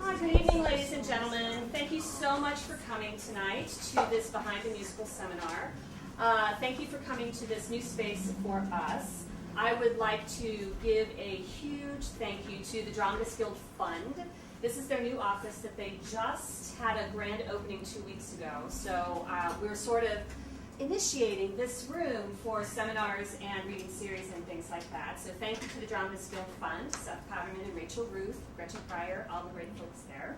Good evening, ladies and gentlemen. Thank you so much for coming tonight to this Behind the Musical seminar. Thank you for coming to this new space for us. I would like to give a huge thank you to the Dramatists Guild Fund. This is their new office that they just had a grand opening 2 weeks ago. So we're sort of initiating this room for seminars and reading series and things like that. So thank you to the Dramatists Guild Fund, Seth Powderman and Rachel Ruth, Gretchen Pryor, all the great folks there.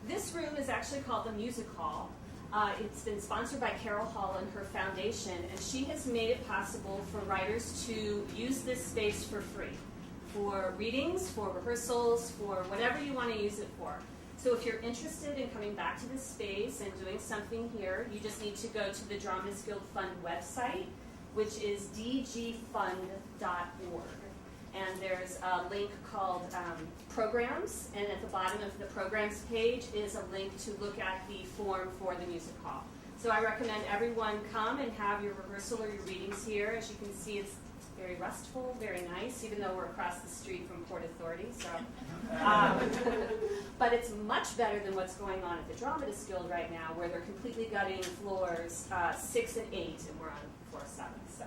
This room is actually called the Music Hall. It's been sponsored by Carol Hall and her foundation, and she has made it possible for writers to use this space for free, for readings, for rehearsals, for whatever you want to use it for. So if you're interested in coming back to this space and doing something here, you just need to go to the Dramatists Guild Fund website, which is dgfund.org. And there's a link called Programs, and at the bottom of the Programs page is a link to look at the form for the music hall. So I recommend everyone come and have your rehearsal or your readings here. As you can see, it's very restful, very nice, even though we're across the street from Port Authority. So, but it's much better than what's going on at the Dramatists Guild right now, where they're completely gutting floors 6 and 8, and we're on floor 7. So,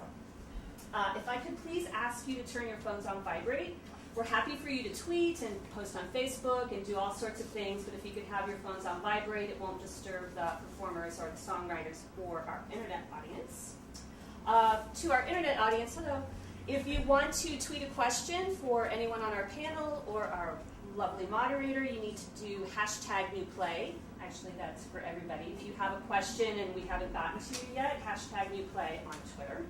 if I could please ask you to turn your phones on vibrate. We're happy for you to tweet and post on Facebook and do all sorts of things, but if you could have your phones on vibrate, it won't disturb the performers or the songwriters or our internet audience. To our internet audience, hello. If you want to tweet a question for anyone on our panel or our lovely moderator, you need to do #newplay. Actually, that's for everybody. If you have a question and we haven't gotten to you yet, #newplay on Twitter.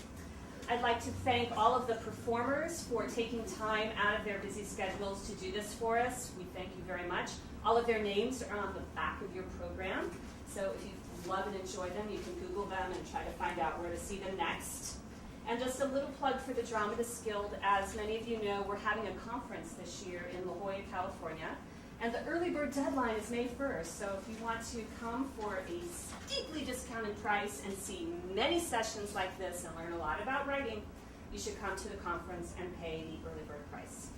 I'd like to thank all of the performers for taking time out of their busy schedules to do this for us. We thank you very much. All of their names are on the back of your program, so if you love and enjoy them, you can Google them and try to find out where to see them next. And just a little plug for the Dramatists Guild. As many of you know, we're having a conference this year in La Jolla, California, and the early bird deadline is May 1st, so if you want to come for a steeply discounted price and see many sessions like this and learn a lot about writing, you should come to the conference and pay the early bird price.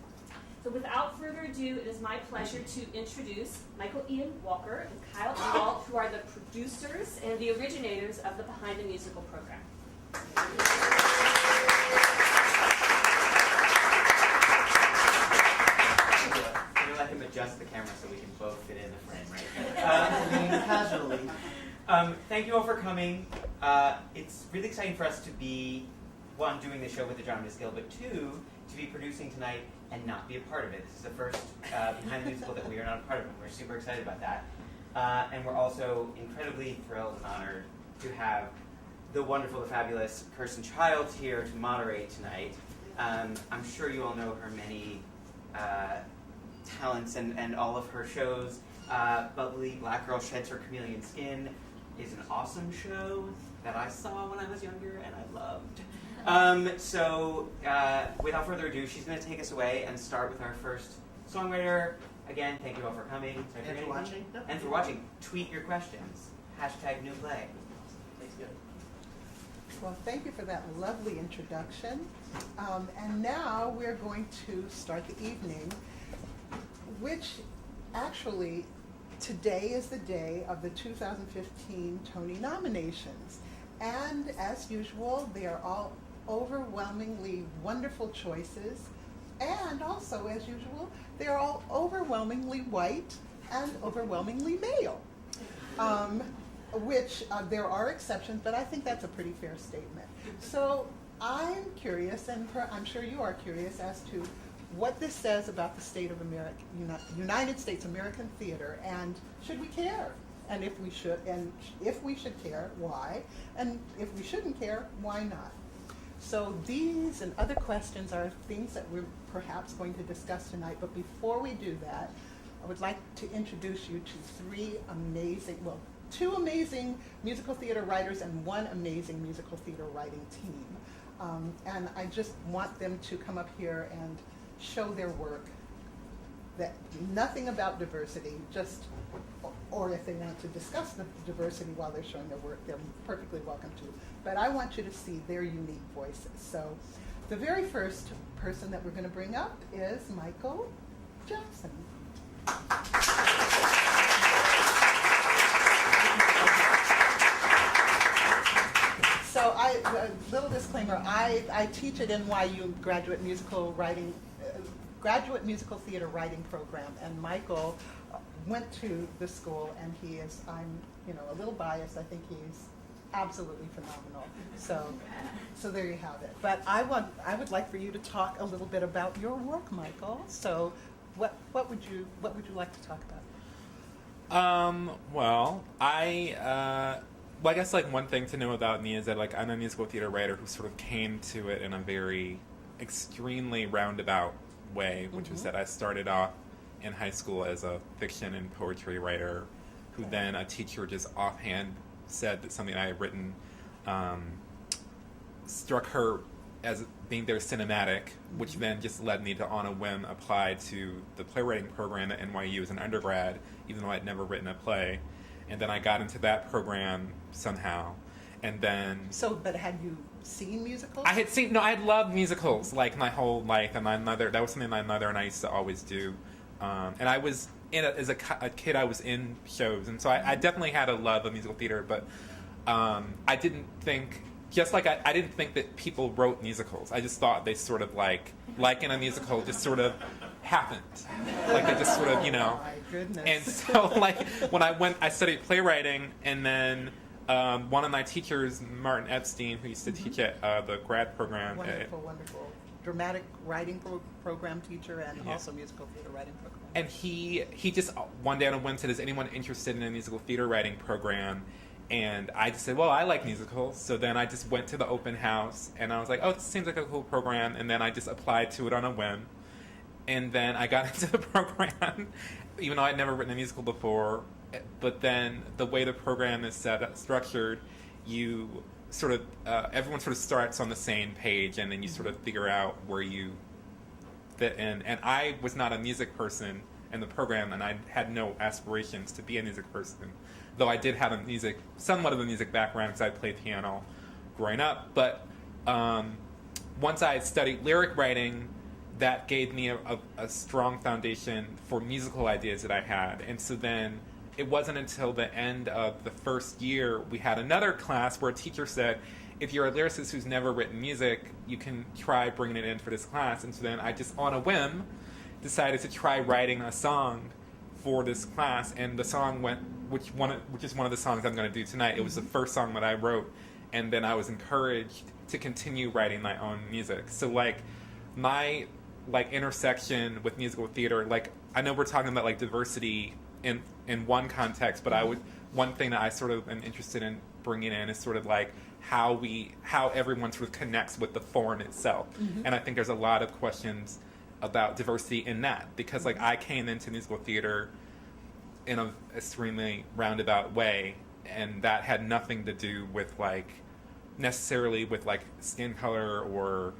So without further ado, it is my pleasure to introduce Michael Ian Walker and Kyle Walt, who are the producers and the originators of the Behind the Musical program. We'll let him adjust the camera so we can both fit in the frame, right? Casually. Thank you all for coming. It's really exciting for us to be, one, doing the show with the Dramatists Guild, but two, to be producing tonight and not be a part of it. This is the first Behind the Musical that we are not a part of, and we're super excited about that. And we're also incredibly thrilled and honored to have the wonderful, the fabulous Kirsten Childs here to moderate tonight. I'm sure you all know her many talents and all of her shows. Bubbly Black Girl Sheds Her Chameleon Skin is an awesome show that I saw when I was younger and I loved. So without further ado, she's going to take us away and start with our first songwriter. Again, thank you all for coming. And for watching. And for watching. Tweet your questions. #newplay. Thanks, good. Well, thank you for that lovely introduction. And now we're going to start the evening, which actually today is the day of the 2015 Tony nominations. And as usual, they are all overwhelmingly wonderful choices. And also, as usual, they are all overwhelmingly white and overwhelmingly male. Which there are exceptions, but I think that's a pretty fair statement. So I'm curious, and I'm sure you are curious, as to what this says about the state of United States American theater, and should we care? And if we should care, why? And if we shouldn't care, why not? So these and other questions are things that we're perhaps going to discuss tonight, but before we do that, I would like to introduce you to two amazing musical theater writers and one amazing musical theater writing team. And I just want them to come up here and show their work. That nothing about diversity, or if they want to discuss the diversity while they're showing their work, they're perfectly welcome to. But I want you to see their unique voices. So the very first person that we're going to bring up is Michael Jackson. disclaimer, I teach at NYU graduate musical theater writing program, and Michael went to the school, and he is, I'm, a little biased, I think he's absolutely phenomenal. So there you have it. But I would like for you to talk a little bit about your work, Michael. So what would you like to talk about? Well, I guess like one thing to know about me is that like I'm a musical theater writer who sort of came to it in a very extremely roundabout way, which was that I started off in high school as a fiction and poetry writer, who then a teacher just offhand said that something I had written struck her as being very cinematic, which then just led me to, on a whim, apply to the playwriting program at NYU as an undergrad, even though I'd never written a play. And then I got into that program somehow. And then... But had you seen musicals? I had loved musicals like my whole life, and that was something my mother and I used to always do. And I was, as a kid, I was in shows, and so I definitely had a love of musical theater, but I didn't think... Just like I didn't think that people wrote musicals. I just thought they sort of like in a musical, just sort of happened. Like they just sort of, My goodness. And so like when I studied playwriting, and then one of my teachers, Martin Epstein, who used to teach at the grad program. Wonderful. Dramatic writing program teacher, and also musical theater writing program. And he just one day on a whim said, "Is anyone interested in a musical theater writing program?" And I just said, well, I like musicals. So then I just went to the open house, and I was like, oh, this seems like a cool program. And then I just applied to it on a whim. And then I got into the program, even though I'd never written a musical before. But then the way the program is structured, you sort of, everyone sort of starts on the same page, and then you sort of figure out where you fit in. And I was not a music person in the program, and I had no aspirations to be a music person. Though I did have somewhat of a music background because I played piano growing up. But once I studied lyric writing, that gave me a strong foundation for musical ideas that I had. And so then it wasn't until the end of the first year we had another class where a teacher said, if you're a lyricist who's never written music, you can try bringing it in for this class. And so then I just, on a whim, decided to try writing a song for this class, and the song went, which is one of the songs I'm going to do tonight. It was the first song that I wrote, and then I was encouraged to continue writing my own music. So like my intersection with musical theater, like I know we're talking about like diversity in one context, but one thing that I sort of am interested in bringing in is sort of like how everyone sort of connects with the form itself. And I think there's a lot of questions about diversity in that, because like I came into musical theater in an extremely roundabout way, and that had nothing to do with necessarily with skin color or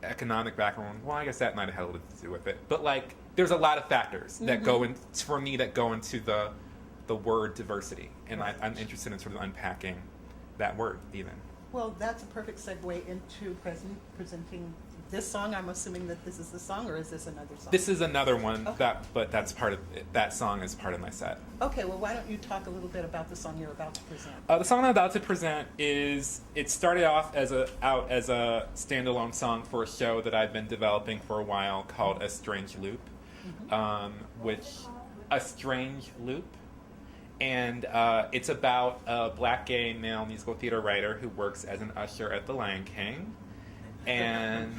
economic background. Well, I guess that might have had a little to do with it, but there's a lot of factors that go in for me that go into the word diversity, and I'm interested in sort of unpacking that word even. Well, that's a perfect segue into presenting this song. I'm assuming that this is the song, or is this another song? This is another one, okay. But that's part of it. That song is part of my set. Okay, well, why don't you talk a little bit about the song you're about to present? The song I'm about to present it started off as a standalone song for a show that I've been developing for a while called A Strange Loop, A Strange Loop. And it's about a black gay male musical theater writer who works as an usher at the Lion King. And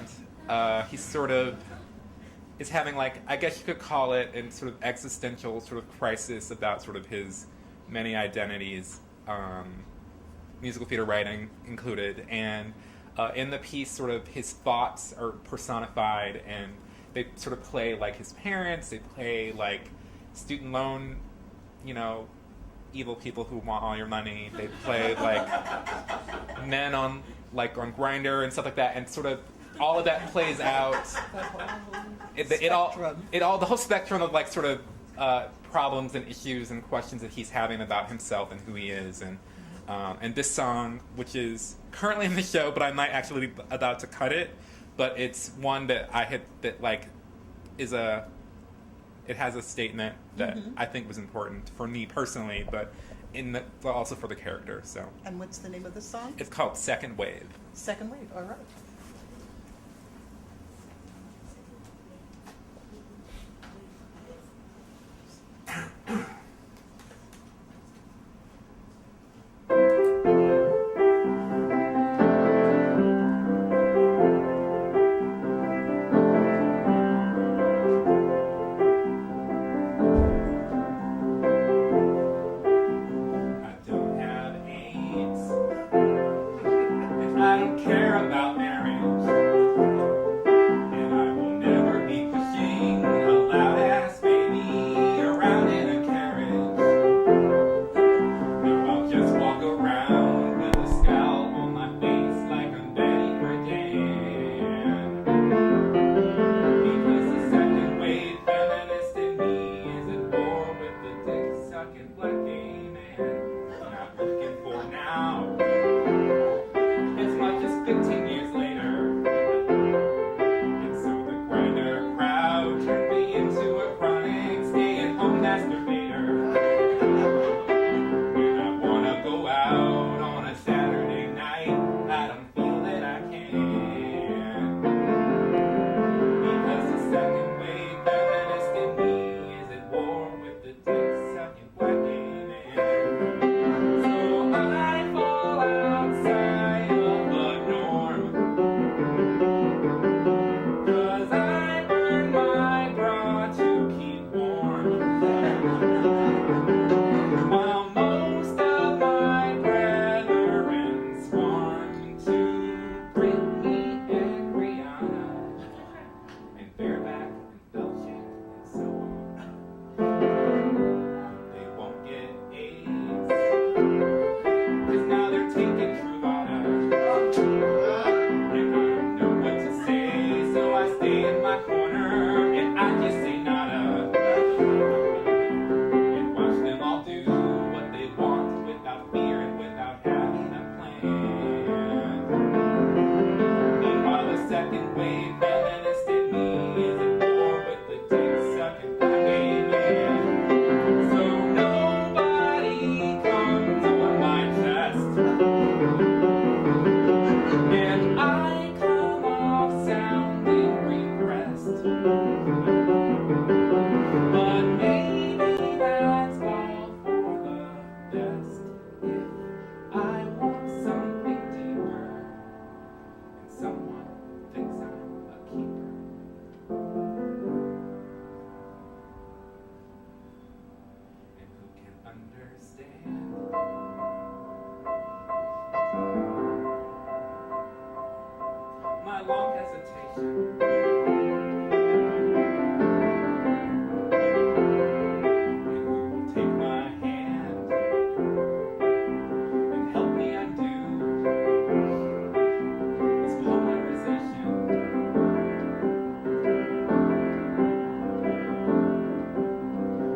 he sort of is having I guess you could call it a sort of existential sort of crisis about sort of his many identities, musical theater writing included. And in the piece, sort of his thoughts are personified, and they sort of play like his parents, they play like student loan, evil people who want all your money. They play men on Grindr and stuff like that, and sort of all of that plays out. The whole spectrum of sort of problems and issues and questions that he's having about himself and who he is, and this song, which is currently in the show, but I might actually be about to cut it, but it's one that it has a statement that I think was important for me personally, but also for the character. So And what's the name of the song? it's called Second Wave. Second Wave, all right. I don't have AIDS. I don't care about marriage. And I will never be pushing a loud ass baby around in a carriage. No, I'll just walk around with a scowl on my face like I'm Betty Friedan. Because the second wave feminist in me is at war with the dick-sucking black gay man. I'm not looking for now as much as 15 years later. And so the grinder crowd turned me into a chronic stay-at-home masturbator. When I wanna go out on a Saturday night, I don't feel that I can. Because the second wave feminist in me is at war with the dick-sucking black gay man. So I fall outside of the norm. 'Cause I burn my bra to keep warm. While most of my brethren swarm to Britney and Rihanna and bareback and Belgian and so on. They won't get AIDS, 'cause now they're taking Truvada. And I don't know what to say, so I stay in my corner and I just say nada. And watch them all do what they want without fear and without having a plan. Meanwhile, the second wave feminist in me is at war with the dick-sucking black gay man. So nobody comes on my chest, and I come off sounding repressed. But maybe that's all for the best. If I want something deeper, and someone thinks I'm a keeper. And who can understand my long hesitation? And who will take my hand and help me undo this polarization?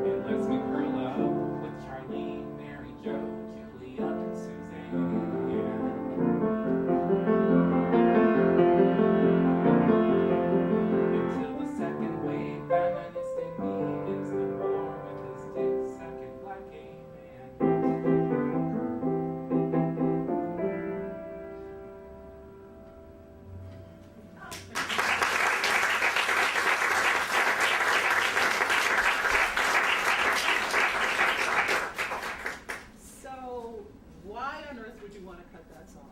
It lets me curl up with Charlene, Mary Jo, Julia, and Suzanne. Until the second wave feminist in me is at war with his dick-sucking black gay man. So why on earth would you want to cut that song?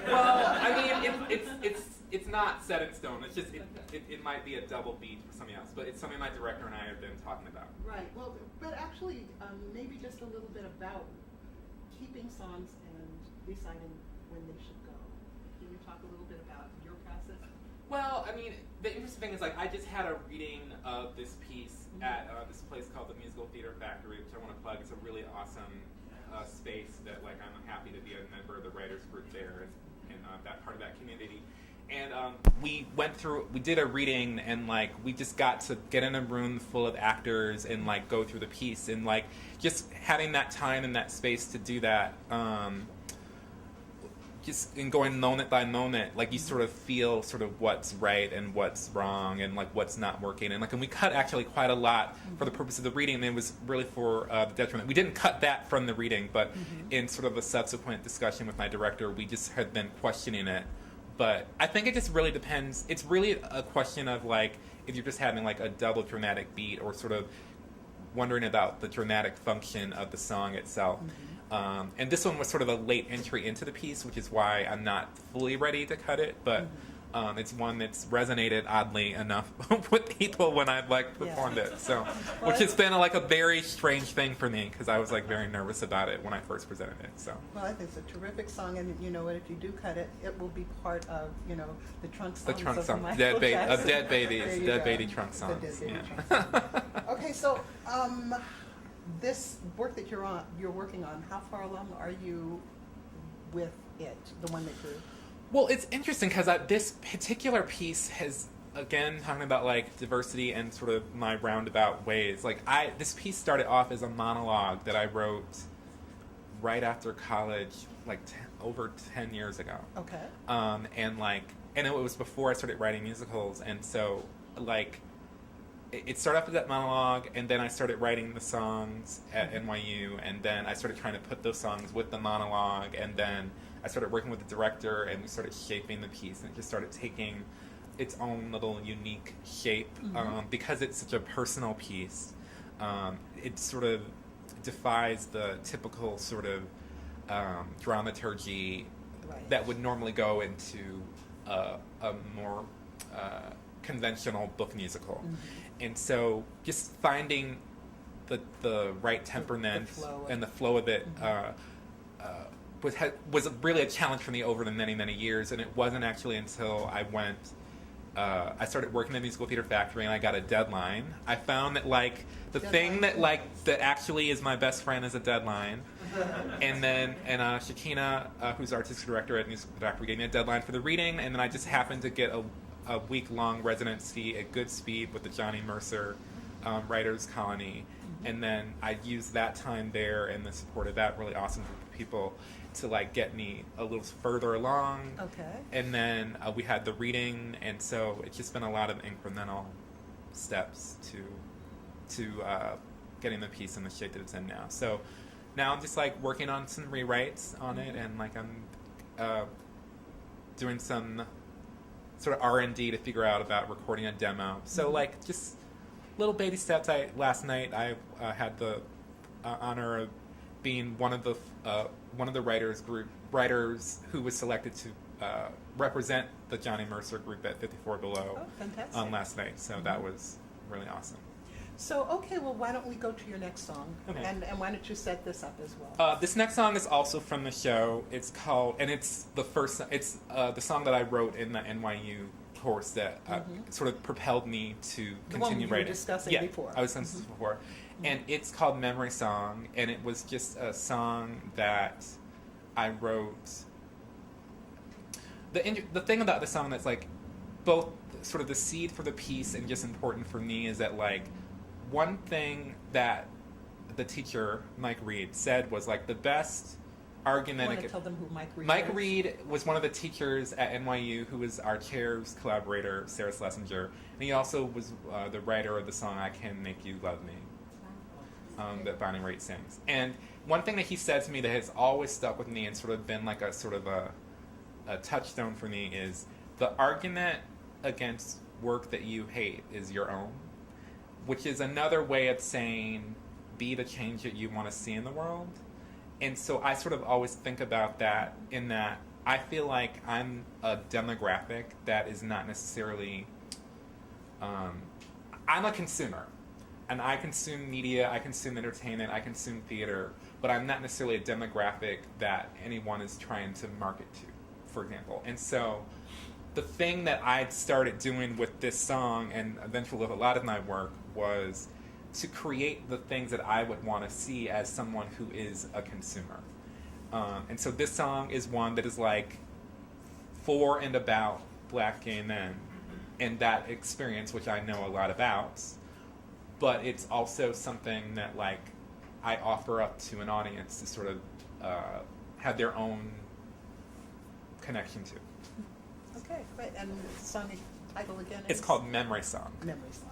Well, I mean, it's not set in stone. It's just it might be a double beat for something else, but it's something my director and I have been talking about. Right, well, but actually, maybe just a little bit about keeping songs and deciding when they should go. Can you talk a little bit about your process? Well, I mean, the interesting thing is, like, I just had a reading of this piece at this place called the Musical Theater Factory, which I want to plug. It's a really awesome space that, like, I'm happy to be a member of the writers group there and that part of that community. And we did a reading, and like we just got to get in a room full of actors and like go through the piece, and like just having that time and that space to do that just in going moment by moment, like you sort of feel sort of what's right and what's wrong and like what's not working. And like, and we cut actually quite a lot for the purpose of the reading, and it was really for the detriment. We didn't cut that from the reading, but in sort of a subsequent discussion with my director, we just had been questioning it. But I think it just really depends. It's really a question of like, if you're just having like a double dramatic beat, or sort of wondering about the dramatic function of the song itself. And this one was sort of a late entry into the piece, which is why I'm not fully ready to cut it, but it's one that's resonated oddly enough with people when I've like performed it. So, which has been like a very strange thing for me, because I was like very nervous about it when I first presented it. So. Well, I think it's a terrific song, and you know what? If you do cut it, it will be part of the trunk songs. The trunk of song, Michael Dead Jackson. Babies, Dead Baby trunk The songs. Dead Baby Yeah. trunk songs. Okay, so this work that you're working on, how far along are you with it? The one that you're. Well, it's interesting because this particular piece has, again, talking about like diversity and sort of my roundabout ways. Like this piece started off as a monologue that I wrote right after college, like over 10 years ago. Okay. And it was before I started writing musicals, and so like it started off with that monologue, and then I started writing the songs at NYU, and then I started trying to put those songs with the monologue, and then I started working with the director, and we started shaping the piece, and it just started taking its own little unique shape, because it's such a personal piece. It sort of defies the typical sort of dramaturgy that would normally go into a more conventional book musical. And so just finding the right temperament and the flow of it was really a challenge for me over the many, many years. And it wasn't actually until I started working at the Musical Theater Factory and I got a deadline. I found that like the thing that actually is my best friend is a deadline. And then Shakina, who's artistic director at Musical Theater Factory, gave me a deadline for the reading, and then I just happened to get a week-long residency at Goodspeed with the Johnny Mercer Writers Colony. And then I used that time there and the support of that really awesome group of people to like get me a little further along. Okay. And then we had the reading, and so it's just been a lot of incremental steps to getting the piece in the shape that it's in now. So now I'm just like working on some rewrites on it, and like I'm doing some sort of R&D to figure out about recording a demo. So like just little baby steps. Last night I had the honor of being one of the writers who was selected to represent the Johnny Mercer group at 54 Below last night. So that was really awesome. So, okay, well, why don't we go to your next song? Okay. And why don't you set this up as well? This next song is also from the show. It's called, and it's the song that I wrote in the NYU course that sort of propelled me to continue the one you writing. were discussing before. I was discussing this before. And it's called Memory Song, and it was just a song that I wrote. The thing about the song that's like both sort of the seed for the piece and just important for me is that like one thing that the teacher, Mike Reed, said was like the best argument. I want to tell them who Mike Reed is. Mike Reed was one of the teachers at NYU who was our chair's collaborator, Sarah Schlesinger, and he also was the writer of the song I Can Make You Love Me, that Bonnie Raitt sings. And one thing that he said to me that has always stuck with me and sort of been like a sort of a touchstone for me is the argument against work that you hate is your own, which is another way of saying be the change that you want to see in the world. And so I sort of always think about that in that I feel like I'm a demographic that is not necessarily, I'm a consumer. And I consume media, I consume entertainment, I consume theater, but I'm not necessarily a demographic that anyone is trying to market to, for example. And so the thing that I started doing with this song and eventually with a lot of my work was to create the things that I would want to see as someone who is a consumer. And so this song is one that is like for and about Black gay men and that experience, which I know a lot about, but it's also something that like I offer up to an audience to sort of have their own connection to. Okay, great. And the song title again is? It's called Memory Song. Memory Song.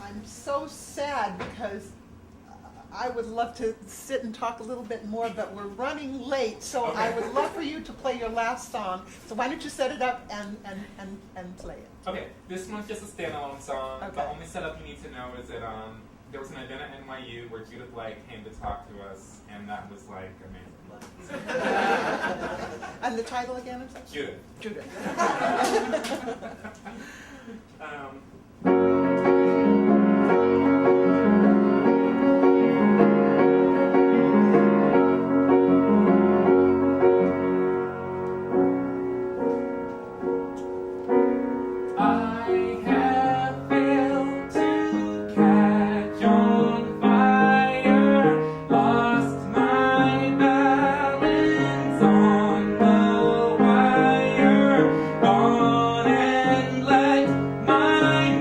I'm so sad because I would love to sit and talk a little bit more, but we're running late, so Okay. I would love for you to play your last song. So why don't you set it up and play it? Okay, this one's just a standalone song. Okay. The only setup you need to know is that there was an event at NYU where Judith Light came to talk to us, and that was like amazing. And the title again? I'm sorry? Judith. Judith. Gone and let my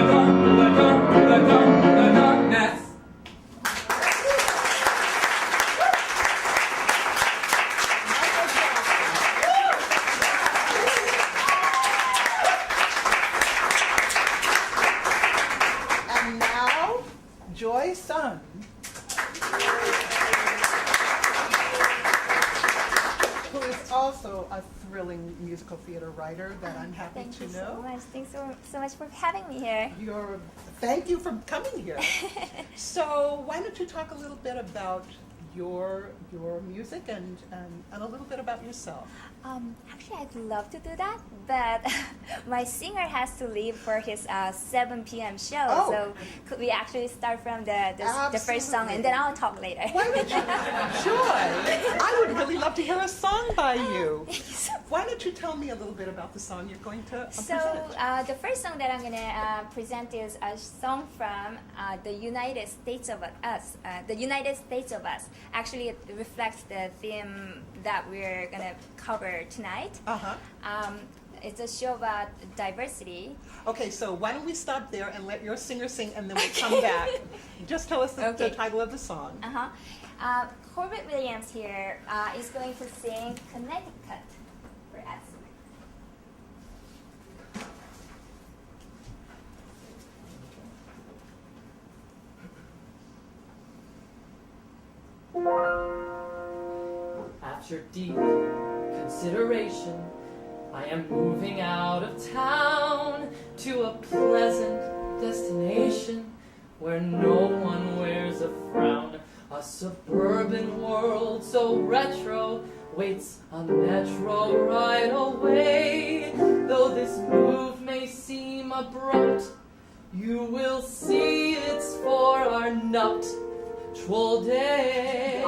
darkness. And now, Joy Sun. Who is also a thrilling musical theater writer that I'm happy Thank to you so know. much. Thanks so much for having me here. Thank you for coming here. So why don't you talk a little bit about your music and a little bit about yourself? Actually, I'd love to do that, but my singer has to leave for his 7 p.m. show. Oh. So could we actually start from the first song, and then I'll talk later? Why don't you? Joy, I would really love to hear a song by you. Thank you so Why don't you tell me a little bit about the song you're going to So present? the first song that I'm gonna present is a song from the United States of Us. The United States of Us. Actually, it reflects the theme that we're gonna cover tonight. Uh-huh. It's a show about diversity. Okay, so why don't we stop there and let your singer sing, and then we'll come back. Just tell us the Okay. title of the song. Corbett Williams here is going to sing Connecticut for us. After deep consideration, I am moving out of town to a pleasant destination where no one wears a frown. A suburban world so retro waits a metro right away. Though this move may seem abrupt, you will see it's for our nuptial day.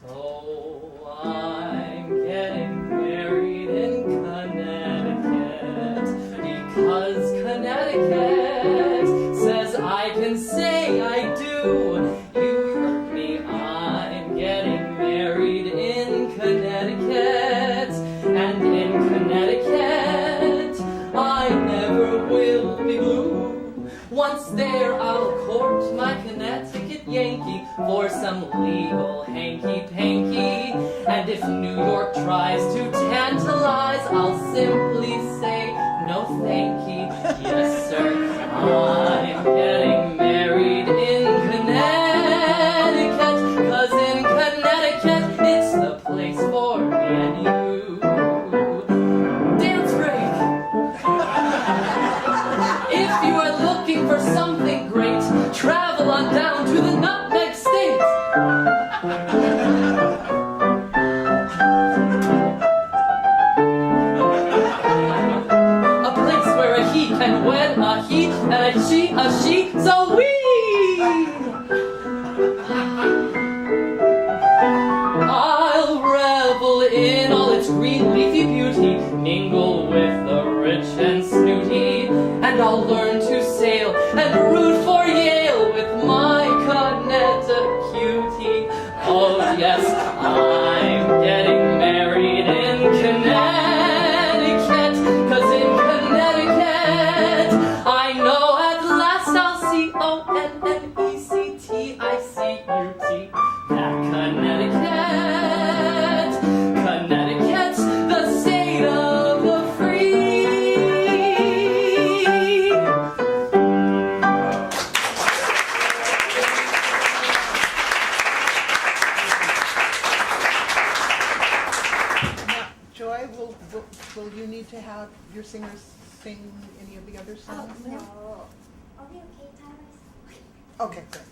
Oh, I'm getting married in Connecticut because Connecticut says I can say I do. You heard me, I'm getting married in Connecticut, and in Connecticut I never will be blue. Once there I'll court my Connecticut Yankee for some legal hanky-panky. And if New York tries to tantalize, I'll simply say no thank you. Yes sir, I'm getting married in Connecticut, 'cause in Connecticut it's the place for me and you. Dance break! If you are looking for something great, travel on down to the Nutmeg State. A place where a he can wed a he and a she, so we. I'll revel in all its green leafy beauty, mingle with the rich and snooty, and I'll learn to sail and root for Yale with my Connecticut cutie. Oh yes, I'm getting married in Connecticut, 'cause in Connecticut I know at last I'll see Connecticut. That Connecticut's the state of the free. Now, Joy, will you need to have your singers sing any of the other songs? No. Are we okay, Tyler? Okay, good.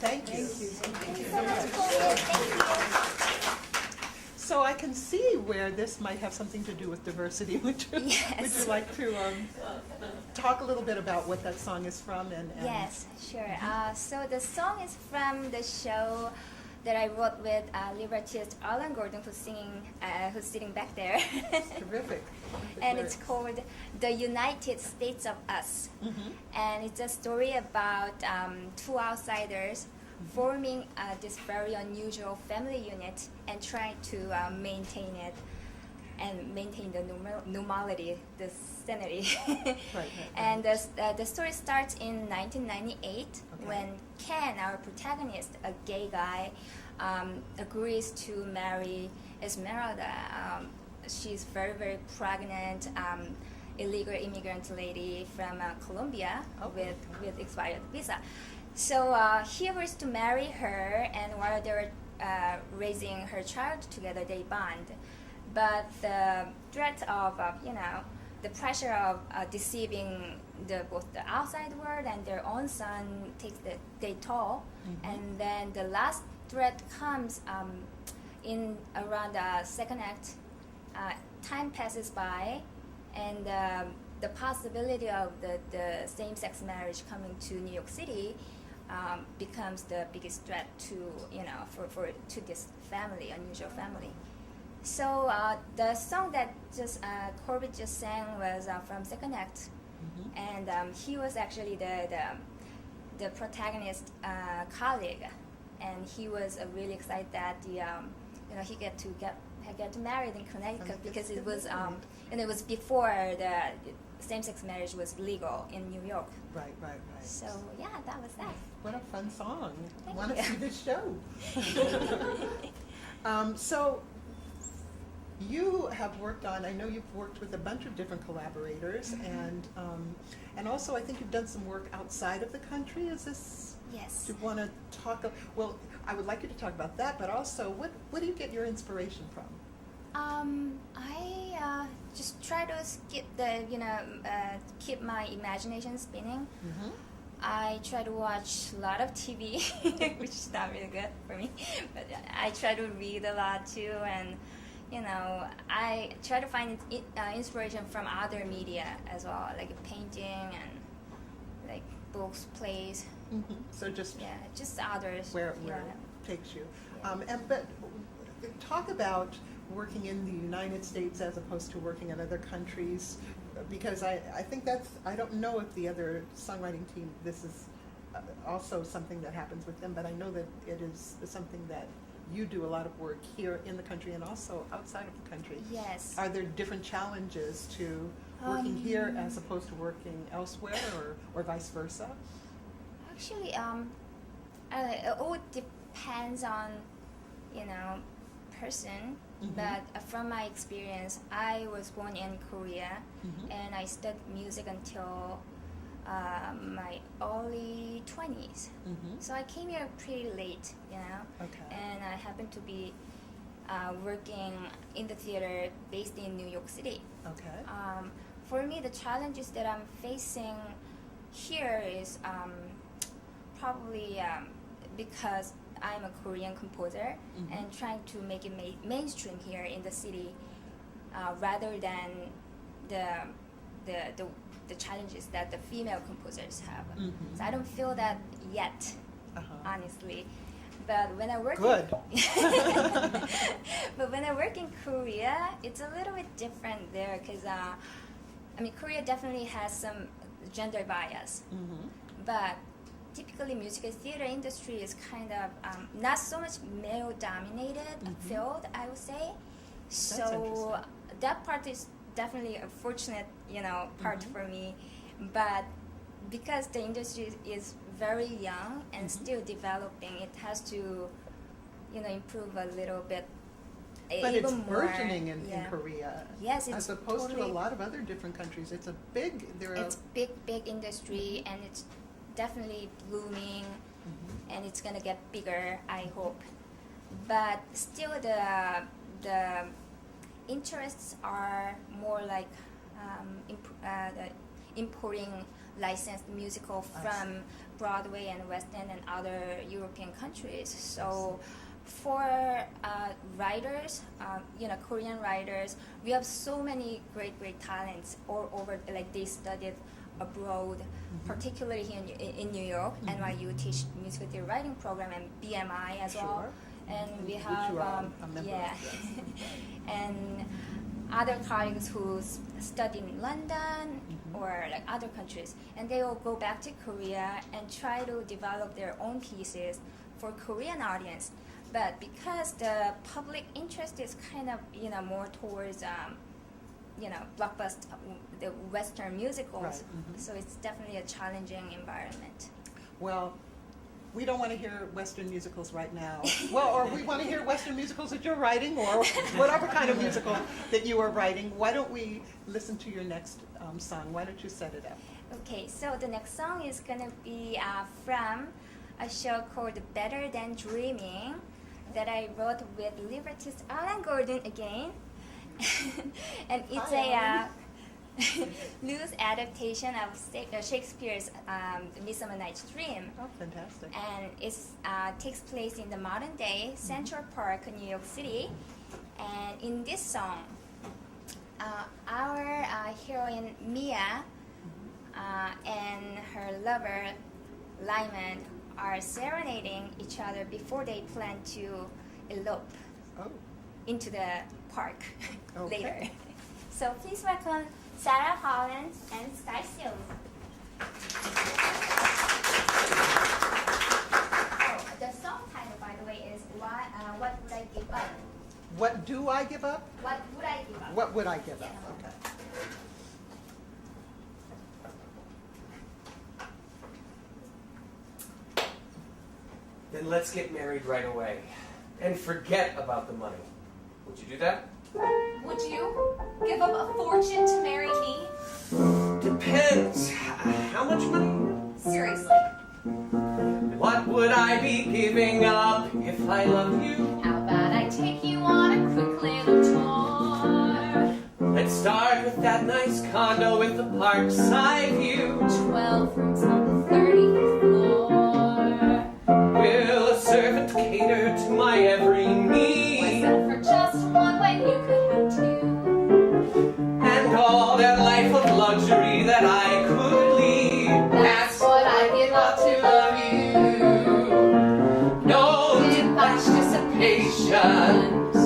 Thank you. Thank you so much, Corbett. Thank you. So I can see where this might have something to do with diversity. Would you Yes. like to talk a little bit about what that song is from? And Yes, sure. So the song is from the show that I wrote with librettist Alan Gordon, who's sitting back there. Terrific. And it's called The United States of Us. Mm-hmm. And it's a story about two outsiders forming this very unusual family unit and trying to maintain it and maintain the normality, the sanity. Right. And the story starts in 1998 when Ken, our protagonist, a gay guy, agrees to marry Esmeralda. She's very, very pregnant, illegal immigrant lady from Colombia with expired visa. So he agrees to marry her, and while they're raising her child together, they bond. But the threat of, the pressure of deceiving both the outside world and their own son takes their toll. Mm-hmm. And then the last threat comes in around the second act. Time passes by, and the possibility of the same-sex marriage coming to New York City becomes the biggest threat to to this family, unusual family. So the song that Corbett just sang was from second act, and he was actually the protagonist colleague, and he was really excited that he get to marry in Connecticut because it was it was before the same-sex marriage was legal in New York. Right. So yeah, that was that. What a fun song. Thank Want to you. see this show. So you have worked on, I know you've worked with a bunch of different collaborators, and also I think you've done some work outside of the country. Is this? Yes. Do you want to talk? Well, I would like you to talk about that, but also what do you get your inspiration from? I just try to keep my imagination spinning. Mm-hmm. I try to watch a lot of TV, which is not really good for me, but I try to read a lot too, and I try to find inspiration from other media as well, like painting and like books, plays. Mm-hmm. So just others. where it takes you. But talk about working in the United States as opposed to working in other countries, because I think I don't know if the other songwriting team, this is also something that happens with them, but I know that it is something that you do a lot of work here in the country and also outside of the country. Yes. Are there different challenges to working here as opposed to working elsewhere, or vice versa? Actually, it all depends on, person. Mhm. But from my experience, I was born in Korea, Mhm. and I studied music until my early 20s. Mhm. So I came here pretty late, Okay. and I happened to be working in the theater based in New York City. Okay. For me, the challenges that I'm facing here is probably because I'm a Korean composer Mhm. and trying to make it mainstream here in the city, rather than the challenges that the female composers have. Mhm. So I don't feel that yet, Uh-huh. honestly. But when I work Good. but when I work in Korea, it's a little bit different there because Korea definitely has some gender bias, Mhm. but typically musical theater industry is kind of not so much male dominated field, I would say. So interesting. that part is definitely a fortunate part for me, but because the industry is very young and still developing, it has to improve a little bit. But even it's more. burgeoning in Yes, Korea. it's as opposed to a totally- lot of other different countries. It's a big. It's big industry, and it's definitely blooming, and it's gonna get bigger, I hope. But still, the interests are more like the importing licensed musical I from Broadway and West End and other European countries. So For writers, Korean writers, we have so many great talents all over. Like they studied abroad, particularly here in New York. NYU teach musical theory writing program and BMI as well. And we have you are a member of, yes. and other colleagues who study in London or like other countries, and they will go back to Korea and try to develop their own pieces for Korean audience. But because the public interest is kind of more towards blockbuster, the Western musicals, Right. so it's definitely a challenging environment. Well, we don't want to hear Western musicals right now. Well, or we want to hear Western musicals that you're writing, or whatever kind of musical that you are writing. Why don't we listen to your next song? Why don't you set it up? Okay, so the next song is gonna be from a show called Better Than Dreaming that I wrote with librettist Alan Gordon again. And it's Hi, loose adaptation of Shakespeare's Midsummer Night's Dream. Oh, fantastic. And it takes place in the modern day Central Park, New York City. And in this song, our heroine Mia and her lover Lyman are serenading each other before they plan to elope into the park later. So please welcome Sarah Holland and Sky Sills. The song title, by the way, is What Would I Give Up? What do I give up? What would I give up? What would I give up? Yes. Okay. Then let's get married right away and forget about the money. Would you do that? Would you give up a fortune to marry me? Depends. How much money? Seriously. What would I be giving up if I loved you? How about I take you on a quick little tour? Let's start with that nice condo with the parkside view. 12 rooms on the 30th floor. Will a servant cater to my every Why need? settle for just one when you could have two? And all that life of luxury that I could lead. That's what I give up to love you. No debauched dissipations,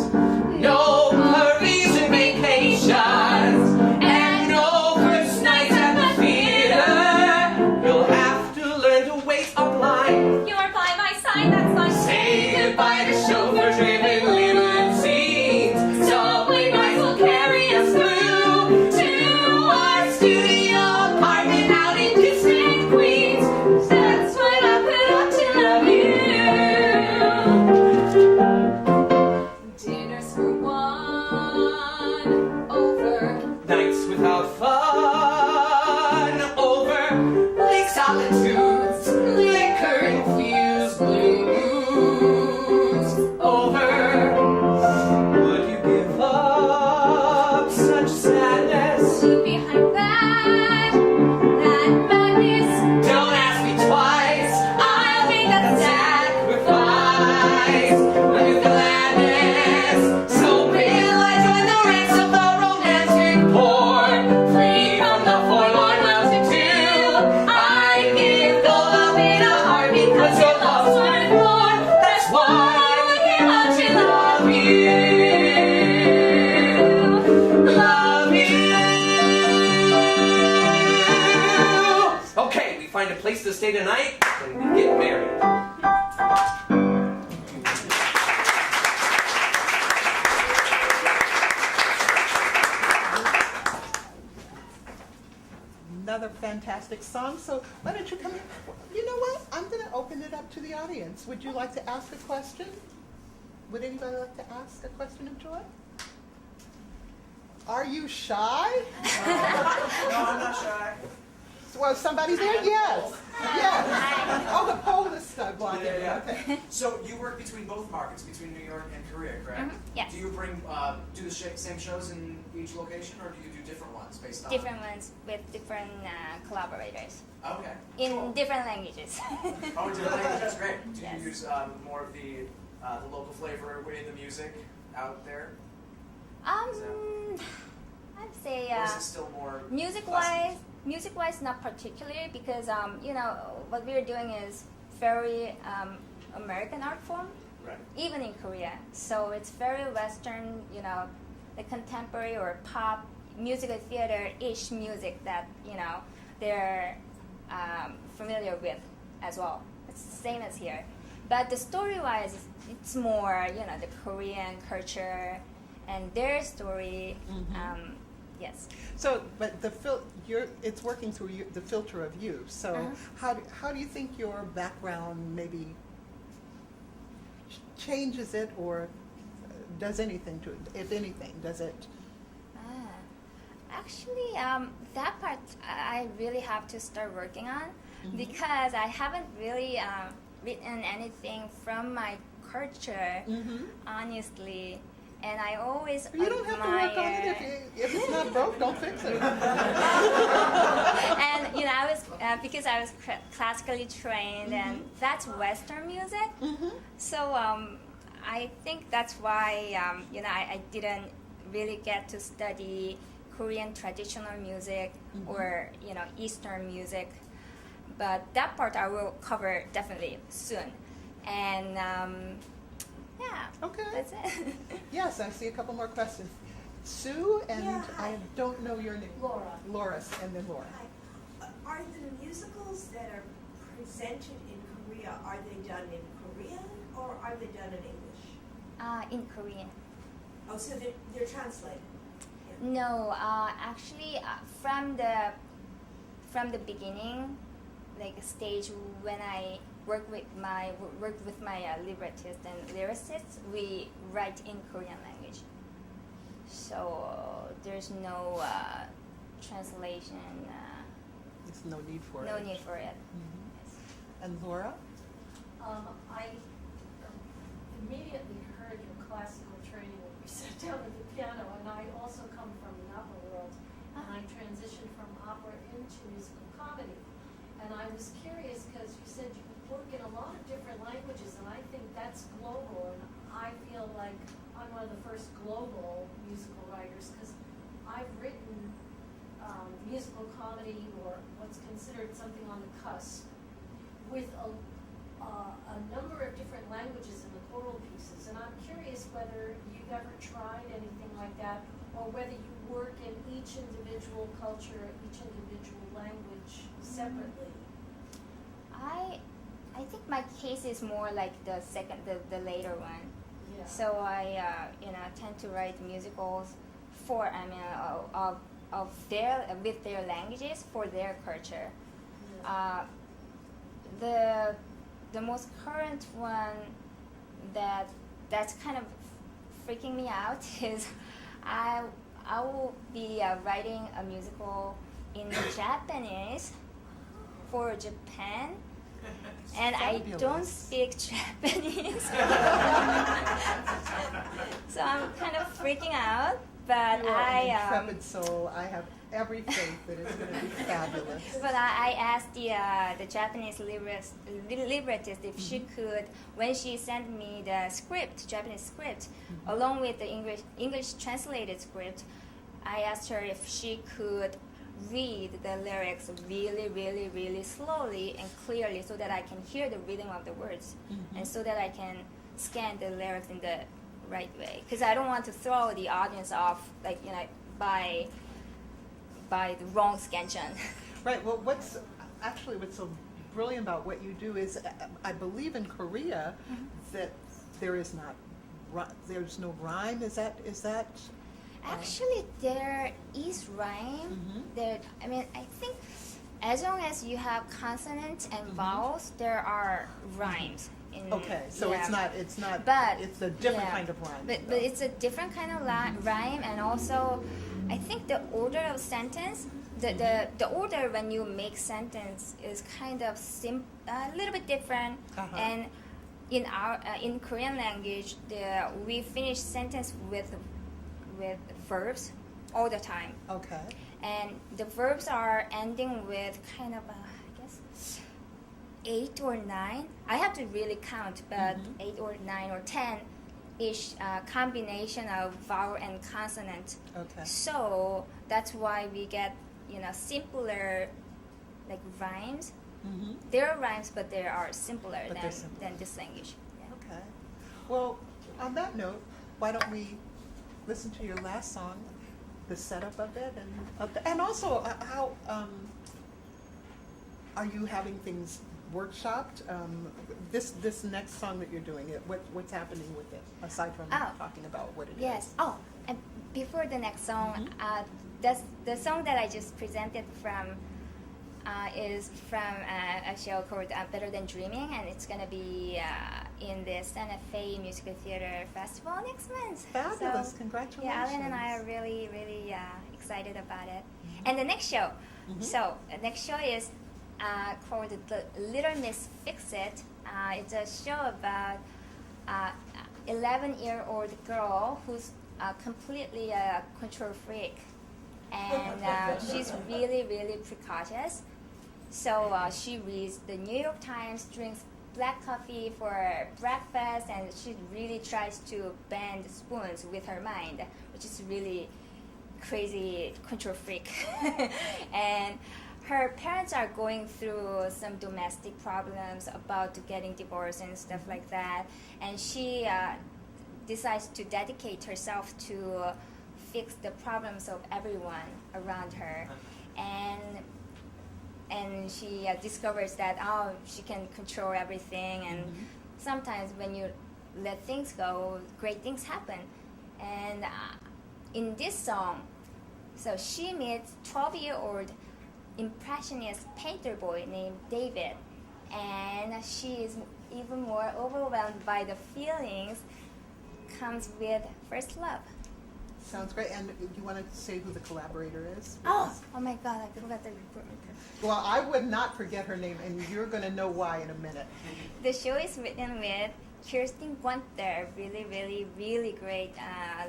no hurries and vacations, and no first nights at the theater. You'll have to learn to wait online. You're by my side, that's my Say goodbye to chauffeur-driven limousines. Subway rides will carry us through to our studio apartment out in distant Queens. That's what I put up to love you. Dinners for one, over. Nights without fun, over lake solitudes, liquor-infused blues, over. Would you give up such sadness? Leave behind that madness. Don't ask me twice, I'll make that sacrifice with gladness. So will I join the ranks of the romantic poor, free from the forlorn multitude. I give gold up in a heartbeat, 'cause your love's worth more. That's why I would give up to love you. Love you. Okay, we find a place to stay tonight and we get married. Another fantastic song. So why don't you come in? You know what? I'm going to open it up to the audience. Would you like to ask a question? Would anybody like to ask a question of Joy? Are you shy? No, I'm not shy. Well, somebody there? Yes. Yes. Oh, the pole is stuck blocking it. Yeah. Okay. So you work between both markets, between New York and Korea, correct? Yes. Do you do the same shows in each location, or do you do different ones based on? Different ones with different collaborators Okay. in Cool. different languages. Oh, different languages. That's great. Do Yes. you use more of the the local flavor in the music out there? I'd say Or is it still more music-wise, not particularly, because what we're doing is very American art form, Right. even in Korea. So it's very Western, the contemporary or pop musical theater-ish music that they're familiar with as well. It's the same as here, but the story-wise, it's more the Korean culture and their story. Yes. So, but it's working through the filter of you. So, how do you think your background maybe changes it or does anything to it? If anything, does it? Actually, that part I really have to start working on because I haven't really written anything from my culture, honestly. And I always You don't have to work on it if it's not broke. Don't fix it. And I was because I was classically trained, and that's Western music. So I think that's why I didn't really get to study Korean traditional music or Eastern music. But that part I will cover definitely soon. And yeah. Okay. That's it. Yes, I see a couple more questions. Sue, and Yeah, I hi. don't know your name. Laura. Laura, and then Laura. Hi. Are the musicals that are presented in Korea, are they done in Korean or are they done in English? In Korean. Oh, so they're translated. No, actually, from the beginning, like stage when I work with my librettist and lyricists, we write in Korean language. So there's no translation. There's no need for it. No need for it. Yes. And Laura? I immediately heard your classical training when you sat down at the piano, and I also come from the opera world, and I transitioned from opera into musical comedy. And I was curious because you said you work in a lot of different languages, and I think that's global, and I feel like I'm one of the first global musical writers because I've written musical comedy, or what's considered something on the cusp, with a number of different languages in the choral pieces, and I'm curious whether you've ever tried anything like that, or whether you work in each individual culture, each individual language separately. I think my case is more like the later one. Yeah. So I tend to write musicals with their languages for their culture. Yeah. The most current one that's kind of freaking me out is I will be writing a musical in Japanese for Japan, and I don't speak Japanese, so I'm kind of freaking out. But You are an intrepid soul. I have every faith that it's going to be fabulous. But I asked the Japanese librettist if she could, when she sent me the Japanese script, along with the English translated script, I asked her if she could read the lyrics really, really, really slowly and clearly so that I can hear the rhythm of the words and so that I can scan the lyrics in the right way. Because I don't want to throw the audience off, by the wrong scansion. Right. Well, what's so brilliant about what you do is, I believe in Korea that there's no rhyme. Is that? Actually, there is rhyme. I think as long as you have consonants and vowels, there are rhymes. Okay, so it's not. But it's a different kind of rhyme. But it's a different kind of rhyme, and also, I think the order of sentence, the order when you make sentence is kind of a little bit different. And in Korean language, we finish sentence with verbs all the time. And the verbs are ending with kind of 8 or 9. I have to really count, but 8 or 9 or 10 each combination of vowel and consonant. Okay. So that's why we get simpler like rhymes. There are rhymes, but they are simpler But they're simpler. than this language. Yeah. Okay. Well, on that note, why don't we listen to your last song, the setup of it, and also how are you having things workshopped? This next song that you're doing, what's happening with it aside from talking about what it is? Yes. Oh, and before the next song, the song that I just presented is from a show called Better Than Dreaming, and it's going to be in the Santa Fe Musical Theater Festival next month. Fabulous. So, Congratulations. yeah, Alan and I are really, really excited about it. And the next show, so the next show is called The Little Miss Fix-It. It's a show about 11-year-old girl who's completely a control freak. And she's really, really precocious. So she reads the New York Times, drinks black coffee for breakfast, and she really tries to bend spoons with her mind, which is really crazy control freak. And her parents are going through some domestic problems, about to getting divorced and stuff like that. And she decides to dedicate herself to fix the problems of everyone around her, and she discovers that she can control everything, and sometimes when you let things go, great things happen. And in this song, so she meets 12-year-old impressionist painter boy named David, and she is even more overwhelmed by the feelings comes with first love. Sounds great. And you want to say who the collaborator is? Oh my God, I forgot the recruitment. Well, I would not forget her name, and you're going to know why in a minute. The show is written with Kirsten Childs, really, really, really great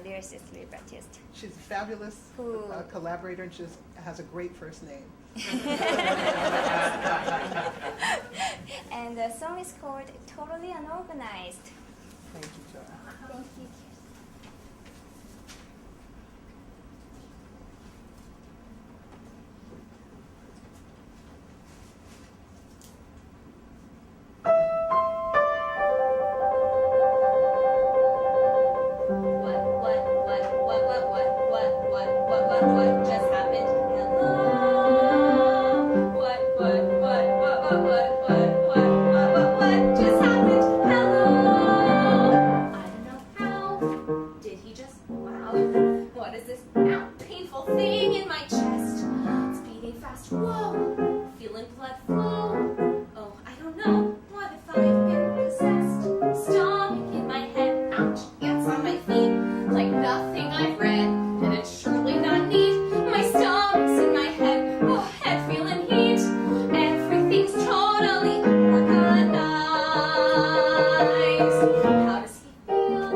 lyricist, librettist. She's a fabulous collaborator, and she has a great first name. And the song is called Totally Unorganized. Thank you, Joe. Thank you. What just happened? Hello? What just happened? Hello? I don't know how. Did he just? Wow. What is this painful thing in my chest? It's beating fast. Whoa. Feeling blood flow. Oh, I don't know. What if I've been possessed? Stomach in my head. Ouch. Ants on my feet. Like nothing I've read. And it's surely not neat. My stomach's in my head. Oh, head feeling heat. Everything's totally organized. How does he feel?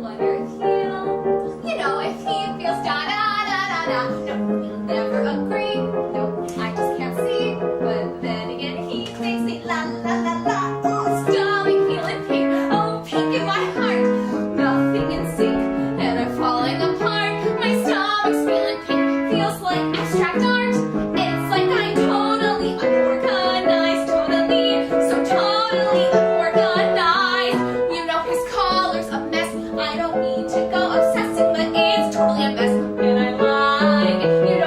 Wonder if he'll, if he feels da-da-da-da-da. No, we'll never agree. No, I just can't see. But then again, he makes me la-la-la-la. Oh, stomach feeling pink. Oh, pink in my heart. Nothing in sync. And I'm falling apart. My stomach's feeling pink. Feels like abstract art. It's like I'm totally unorganized. Totally, so totally unorganized. His collar's a mess. I don't need to go obsessing, but it's totally a mess. And I like it. His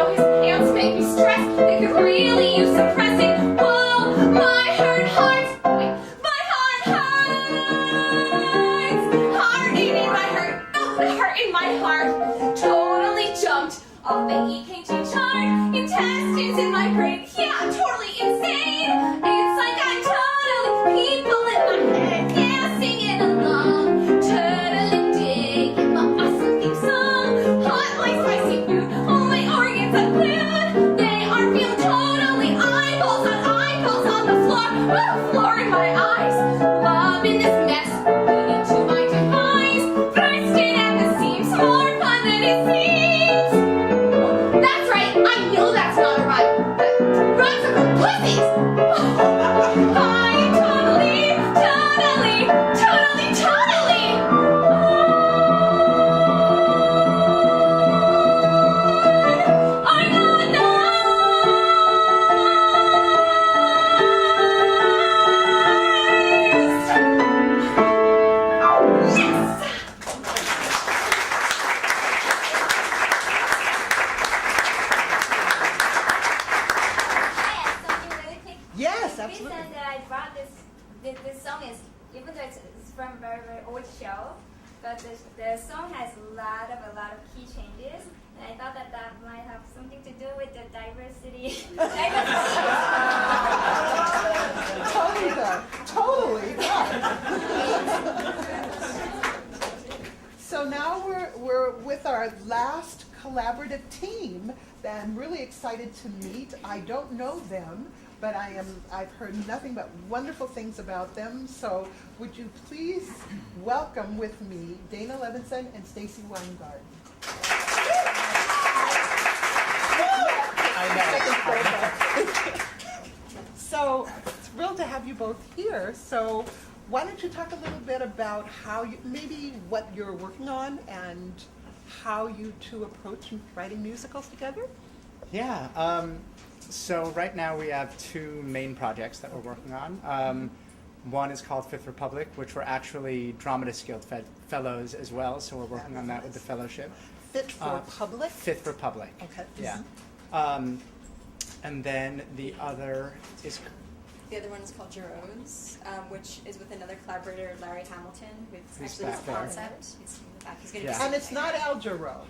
pants make me stress. They could really use suppressing. Whoa, my heart. Wait, my heart hurts. Heart in my heart. Oh, the heart in my heart. Totally jumped off the EKG chart. Intestines in my brain. Yeah, I'm totally insane. It's like I'm totally people in my head. Yeah, singing along. Totally digging my awesome theme song. Hot like spicy food. All my organs unglued. They are feeling totally eyeballs on the floor. Oh, floor in my eyes. Love in this mess. Leading to my demise. Bursting at the seams. More fun than it seems. That's right. I know that's not a rhyme. But the absolutely. reason that I brought this song is, even though it's from a very, very old show, but the song has a lot of key changes, and I thought that might have something to do with the diversity. Totally does. So now we're with our last collaborative team that I'm really excited to meet. I don't know them, but I've heard nothing but wonderful things about them. So would you please welcome with me Dana Levinson and Stacey Weingarten. So thrilled to have you both here. So why don't you talk a little bit about how you, maybe what you're working on and how you two approach writing musicals together? Yeah. So right now we have two main projects that we're working on. One is called Fifth Republic, which we're actually Dramatists Guild fellows as well, so we're working on that with the fellowship. Fit for Public? Fifth Republic. Okay. Yeah. And then the other is... The other one is called Jerome's, which is with another collaborator, Larry Hamilton, who's Who's actually his back there. concept. He's in the back. He's going to Yeah. And it's not Al Jarreau.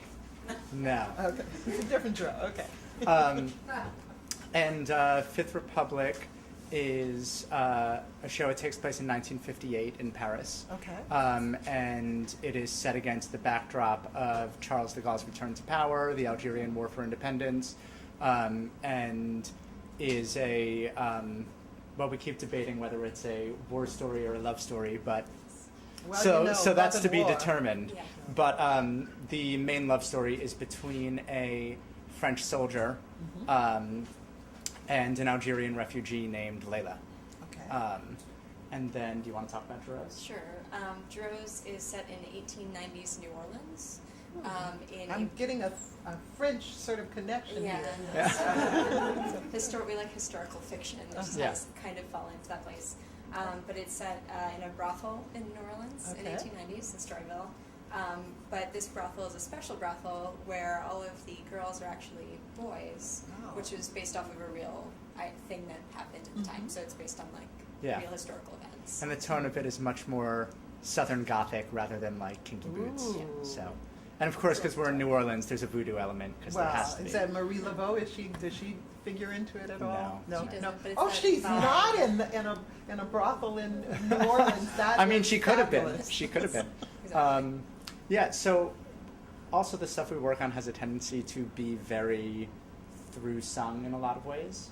No. Okay, it's a different Jarreau, okay. And Fifth Republic is a show. It takes place in 1958 in Paris. Okay. And it is set against the backdrop of Charles de Gaulle's return to power, the Algerian War for Independence, and is a, well, we keep debating whether it's a war story or a love story, but Well, so that's love to and be war. determined. Yeah. But the main love story is between a French soldier and an Algerian refugee named Layla. Okay. And then, do you want to talk about Jerome's? Sure. Jerome's is set in 1890s New Orleans. I'm getting a French sort of connection Yeah. here. We like historical fiction, which Yeah. has kind of fallen into that place. But it's set in a brothel in New Orleans in Okay. 1890s in Storyville. But this brothel is a special brothel where all of the girls are actually boys, Oh. which is based off of a real thing that happened at the time. So it's based on Yeah. real historical events. And the tone of it is much more Southern Gothic rather than like Kinky Boots. Ooh. So, and of course, because we're in New Orleans, there's a voodoo element because there Wow, has to be. is that Marie Laveau? Does she figure into it at all? No. She doesn't, no. but it's Oh, that she's vibe. not in a brothel in New Orleans. That I mean, is she could have been. fabulous. She could have been. Exactly. Yeah, so also the stuff we work on has a tendency to be very through sung in a lot of ways.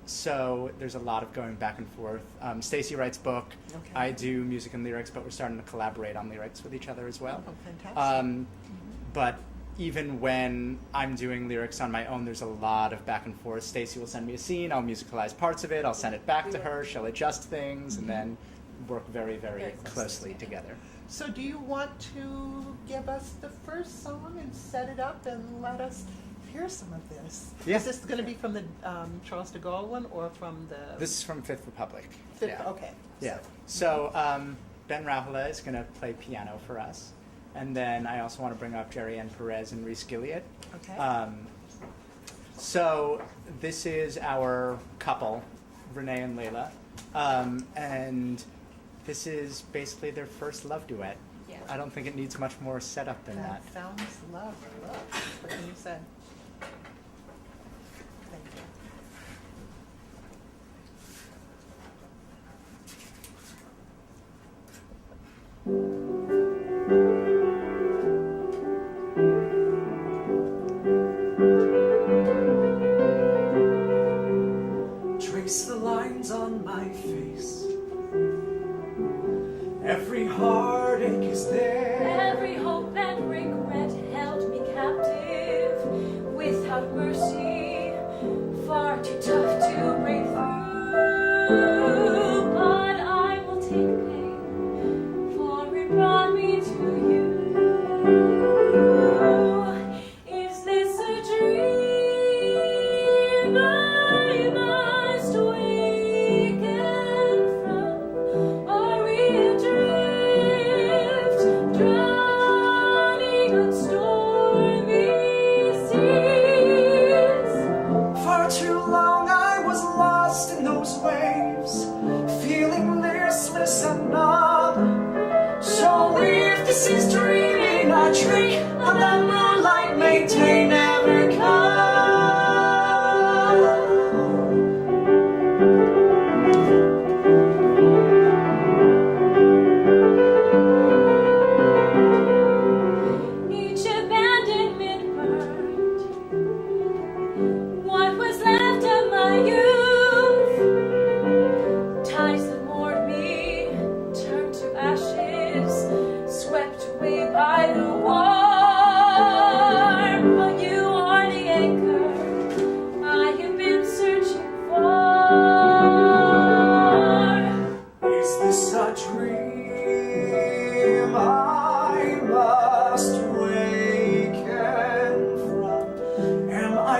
So there's a lot of going back and forth. Stacey writes book. Okay. I do music and lyrics, but we're starting to collaborate on lyrics with each other as well. Oh, fantastic. But even when I'm doing lyrics on my own, there's a lot of back and forth. Stacey will send me a scene, I'll musicalize parts of it, I'll send it back to her, she'll adjust things, and then work very, very, Very closely closely together. So do you want to give us the first song and set it up and let us hear some of this? Yeah. Is this going to be from the Charles de Gaulle one or from the... This is from Fifth Republic. Fifth- Okay. Yeah. So Ben Rahula is going to play piano for us. And then I also want to bring up Jerry Ann Perez and Reese Gilliott. Okay. So this is our couple, Renee and Layla. And this is basically their first love duet. Yeah. I don't think it needs much more setup than that. That sounds lovely. What can you say? Thank you. Trace the lines on my face. Every heartache is there. Every hope and regret held me captive without mercy, far too tough to break through. But I will take pain, for it brought me to you. Is this a dream I must waken from? Are we adrift, drowning on stormy seas? For too long I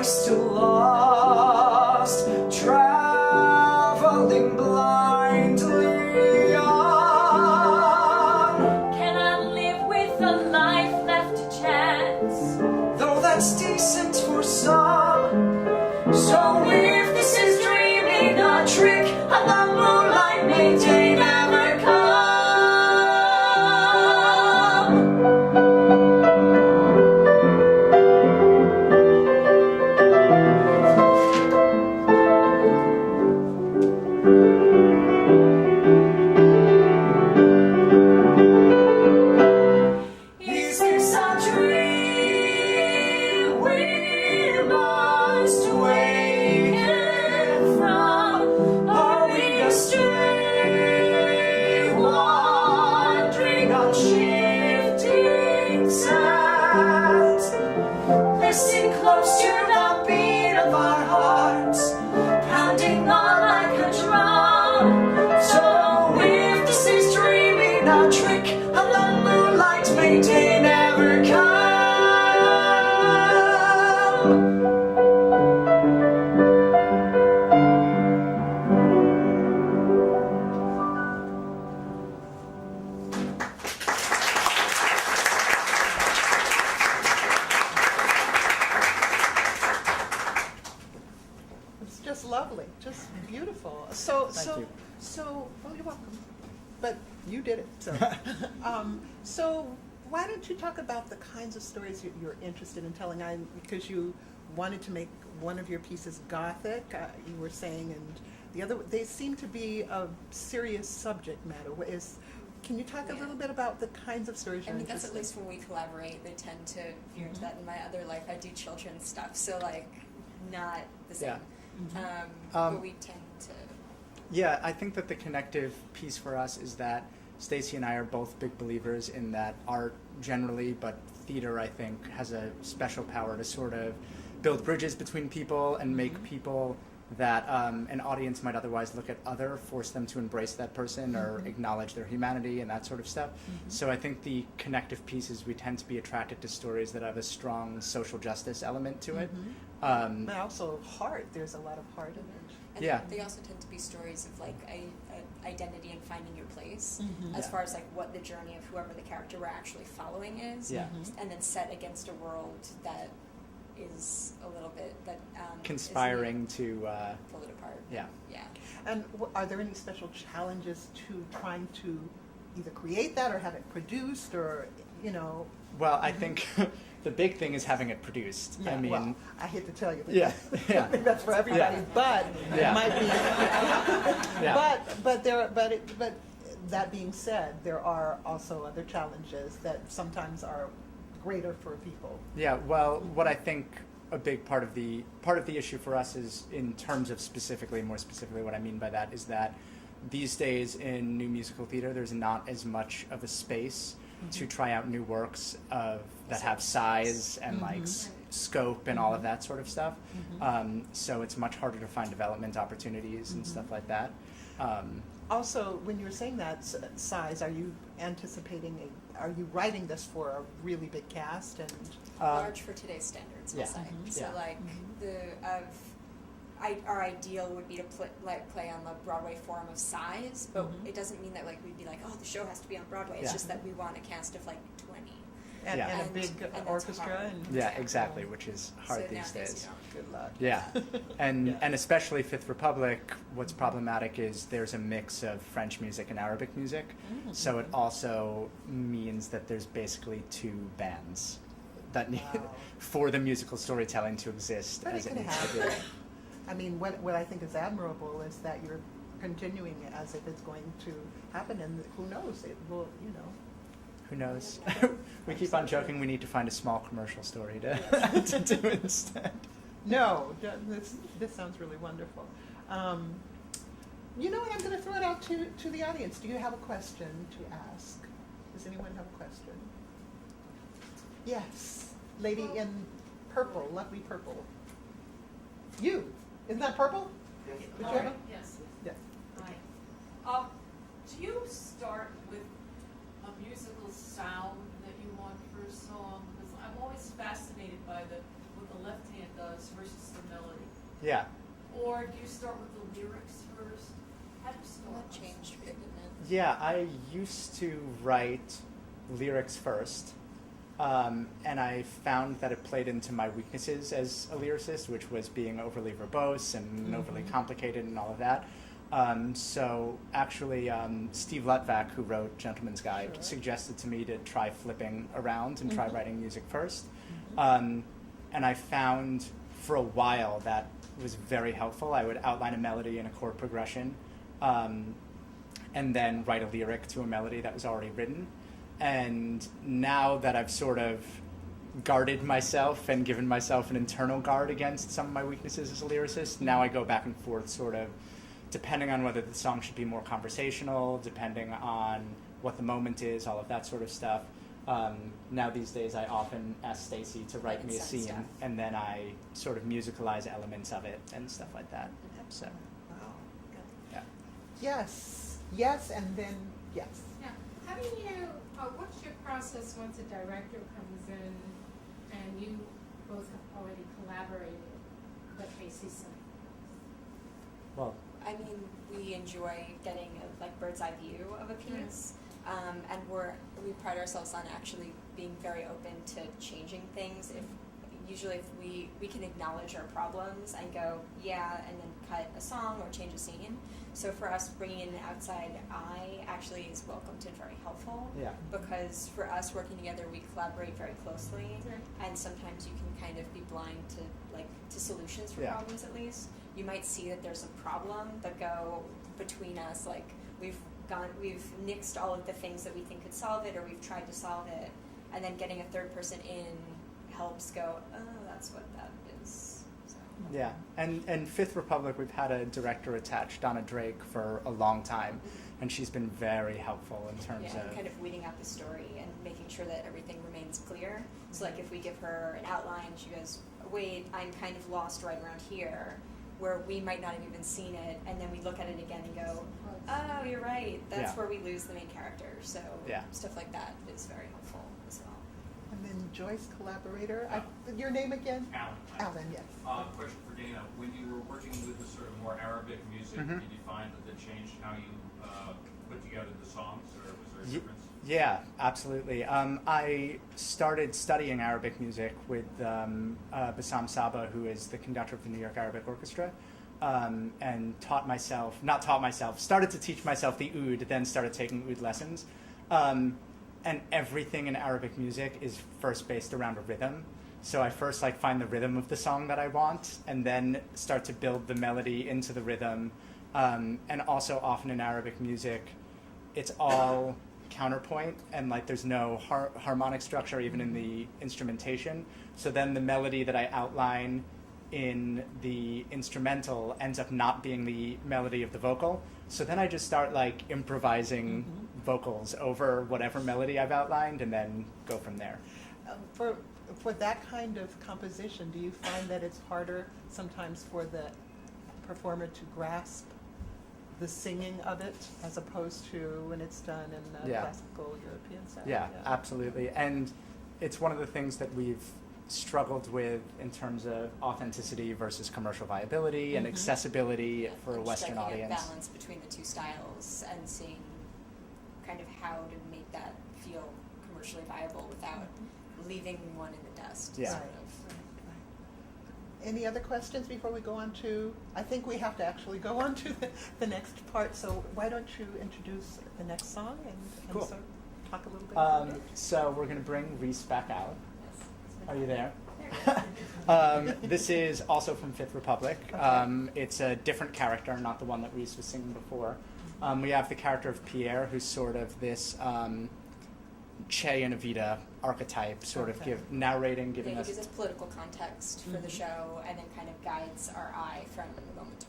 I still lost, traveling blindly on? Can I live with a life left to chance? Though that's decent for some. So if this is dreaming, a trick of the moonlight, may day never come. Is this a dream we must waken from? Are we astray, wandering on shifting sands? Listen close to the beat of our hearts, pounding on like a drum. So if this is dreaming, a trick of the moonlight, may day never come. It's just lovely, just beautiful. So, Thank you. well, you're welcome. But you did it, so. So why don't you talk about the kinds of stories you're interested in telling? Because you wanted to make one of your pieces gothic, you were saying, and the other, they seem to be a serious subject matter. Can you talk a little bit about the kinds of stories I you're mean, that's at interested in? least when we collaborate, they tend to veer into that. In my other life, I do children's stuff, so like, not the same. Yeah. But we tend to. Yeah, I think that the connective piece for us is that Stacy and I are both big believers in that art generally, but theater, I think, has a special power to sort of build bridges between people and make people that an audience might otherwise look at other, force them to embrace that person or acknowledge their humanity and that sort of stuff. So I think the connective piece is we tend to be attracted to stories that have a strong social justice element to it. But also heart, there's a lot of heart in it. And Yeah. they also tend to be stories of like a identity and finding your place, as Yeah. far as like what the journey of whoever the character we're actually following is, Yeah. and then set against a world that is a little bit that Conspiring to, pull it apart. yeah. Yeah. And are there any special challenges to trying to either create that or have it produced or, you know? Well, I think the big thing is having it produced. I mean, well, I hate to tell you, but yeah, yeah. I think that's for everybody. Yeah. But Yeah. it might be. Yeah. But that being said, there are also other challenges that sometimes are greater for people. Yeah, well, what I think a big part of the issue for us is in terms of more specifically what I mean by that is that these days in new musical theater there's not as much of a space to try out new works that have size and like scope and all of that sort of stuff. So it's much harder to find development opportunities and stuff like that. Also, when you're saying that size, are you writing this for a really big cast and Large for today's standards, yeah. I'll say. So Yeah. like our ideal would be to play on the Broadway form of size, but it doesn't mean that like we'd be like, oh, the show has to be on Broadway. It's Yeah. just that we want a cast of like 20. and, Yeah. and a big that's orchestra hard. and Yeah, exactly, which is hard So these nowadays days. you don't. good luck. Yeah, and especially Fifth Republic, what's problematic is there's a mix of French music and Arabic music, so it also means that there's basically two bands that need for the musical storytelling to exist But as it it can needs to be. happen. I mean, what I think is admirable is that you're continuing it as if it's going to happen, and who knows, it will, you know. Who knows? We keep on joking we need to find a small commercial story to, to do instead. No, this sounds really wonderful. You know what, I'm going to throw it out to the audience. Do you have a question to ask? Does anyone have a question? Yes, lady in purple, lovely purple. You, isn't that purple? Would you have a- Yes. Yeah. Hi. Do you start with a musical sound that you want for a song? Because I'm always fascinated by what the left hand does versus Yeah. Or do you start with the lyrics first? How do you start? That changed, didn't it? Yeah, I used to write lyrics first, and I found that it played into my weaknesses as a lyricist, which was being overly verbose and overly complicated and all of that. So actually, Steve Lutvak, who wrote Gentleman's Guide, suggested to me to try flipping around and try writing music first. And I found for a while that was very helpful. I would outline a melody and a chord progression, and then write a lyric to a melody that was already written. And now that I've sort of guarded myself and given myself an internal guard against some of my weaknesses as a lyricist, now I go back and forth sort of depending on whether the song should be more conversational, depending on what the moment is, all of that sort of stuff. Now these days I often ask Stacy to write me a scene, stuff. and then I sort of musicalize elements of it and stuff like that. So, Wow. yeah. Yes, and then yes. Yeah. How do you, what's your process once a director comes in and you both have already collaborated, but they see something? Well, I mean, we enjoy getting a bird's eye view of a piece, and we pride ourselves on actually being very open to changing things. Usually we can acknowledge our problems and go, yeah, and then cut a song or change a scene. So for us, bringing in an outside eye actually is welcomed and very helpful. Yeah. Because for us working together, we collaborate very closely, and sometimes you can kind of be blind to solutions for problems. At least you might see that there's a problem, but go between us, we've nixed all of the things that we think could solve it, or we've tried to solve it, and then getting a third person in helps go, oh, that's what that is. So. Yeah, and Fifth Republic, we've had a director attached, Donna Drake, for a long time, and she's been very helpful in terms of kind of weeding out the story and making sure that everything remains clear. So if we give her an outline, she goes, wait, I'm kind of lost right around here, where we might not have even seen it, and then we look at it again and go, oh, you're right, that's where we lose the main character. So stuff like that is very helpful as well. And then Joyce, collaborator. Your name again? Alan. Alan, yes. Question for Dana. When you were working with the sort of more Arabic music, did you find that changed how you put together the songs, or was there a difference? Yeah, absolutely. I started studying Arabic music with Bassam Saba, who is the conductor of the New York Arabic Orchestra, and started to teach myself the oud, then started taking oud lessons. And everything in Arabic music is first based around a rhythm. So I first find the rhythm of the song that I want, and then start to build the melody into the rhythm. And also often in Arabic music, it's all counterpoint, and there's no harmonic structure even in the instrumentation. So then the melody that I outline in the instrumental ends up not being the melody of the vocal. So then I just start improvising vocals over whatever melody I've outlined, and then go from there. For that kind of composition, do you find that it's harder sometimes for the performer to grasp the singing of it as opposed to when it's done in classical European style? Yeah, absolutely. And it's one of the things that we've struggled with in terms of authenticity versus commercial viability and accessibility for a Western audience. Striking a balance between the two styles and seeing kind of how to make that feel commercially viable without leaving one in the dust. Yeah. Sort of. Any other questions before we go on to, I think we have to actually go on to the next part, so why don't you introduce the next song and Cool. so talk a little bit about it? So we're going to bring Reese back out. Are you there? This is also from Fifth Republic. Okay. It's a different character, not the one that Reese was singing before. We have the character of Pierre, who's sort of this Che and Evita archetype, sort of narrating, giving us... He gives us political context for the show, and then kind of guides our eye from moment to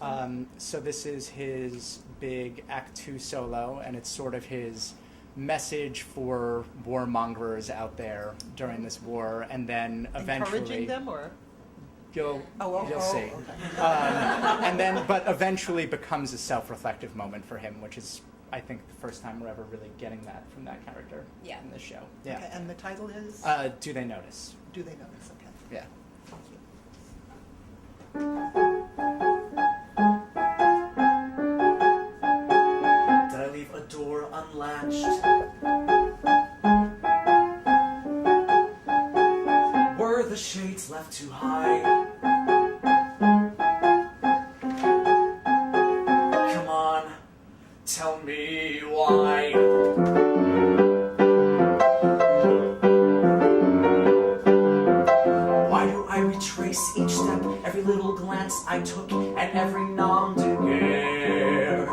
moment. So this is his big Act 2 solo, and it's sort of his message for warmongers out there during this war, and then eventually... Encouraging them, or...? You'll see. Okay. But eventually becomes a self-reflective moment for him, which is, I think, the first time we're ever really getting that from that character in this show. Yeah. Okay, and the title is? Do They Notice? Do They Notice, okay. Yeah. Thank you. little glance I took at every nom de guerre.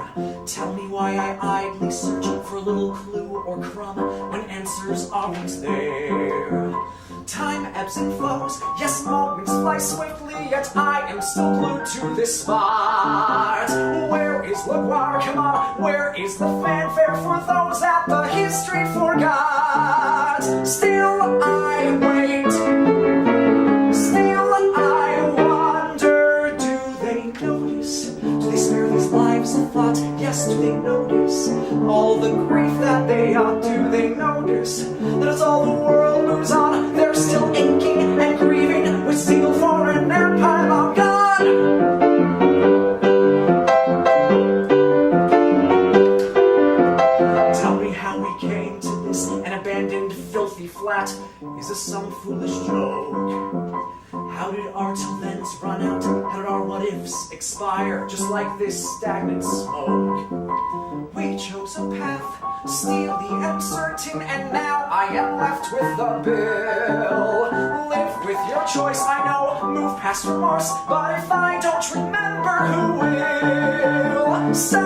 Tell me why I idly search for a little clue or crumb when answers always there. Time ebbs and flows, yes, moments fly swiftly, yet I am still glued to this spot. Where is Le Guar? Come on, where is the fanfare for those that the history forgot? Still I wait, still I wonder, do they notice? Do they spare these lives a thought? Yes, do they notice all the grief that they ought? Do they notice that as all the world moves on, they're still aching and grieving with zeal for an empire long gone? Tell me how we came to this, an abandoned, filthy flat. Is this some foolish joke? How did our talents run out? How did our what-ifs expire? Just like this stagnant smoke. We chose a path, steely and certain, and now I am left with the bill. Live with your choice, I know, move past remorse, but if I don't remember, who will? So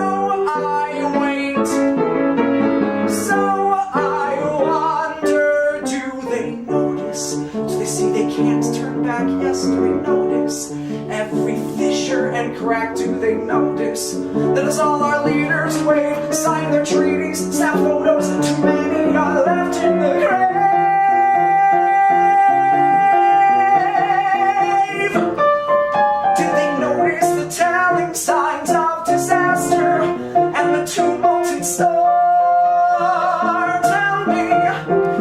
I wait, so I wonder, do they notice? Do they see they can't turn back? Yes, do they notice every fissure and crack? Do they notice that as all our leaders wave, sign their treaties, snap photos, too many are left in the grave? Did they notice the telling signs of disaster and the tumult in store? Tell me,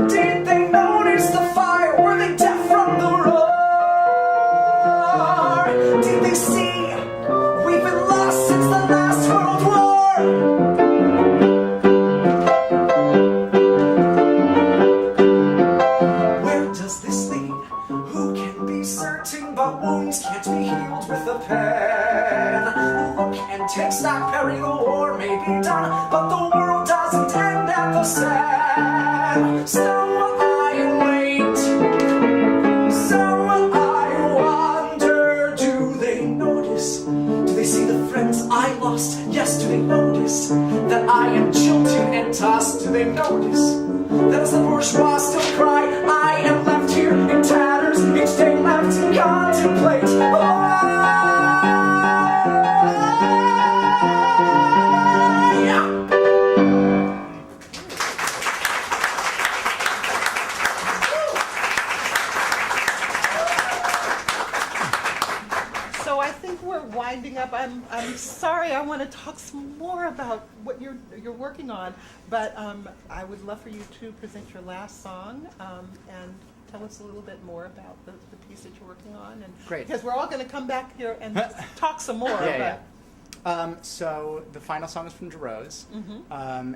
did they notice the fire? Were they deaf from the roar? Did they see we've been lost since the last World War? Where does this lead? Who can be certain? But wounds can't be healed with a pen. Look and take stock, Perry, the war may be done, but the world doesn't end at the sand. So I wait, so I wonder, do they notice? Do they see the friends I lost? Yes, do they notice that I am jilted and tossed? Do they notice that as the bourgeois still cry, I am left here in tatters, each day left to contemplate? So I think we're winding up. I'm sorry. I want to talk some more about what you're working on, but I would love for you to present your last song and tell us a little bit more about the piece that you're working on. And Great. Because we're all going to come back here and talk some more. Yeah. So the final song is from DeRose,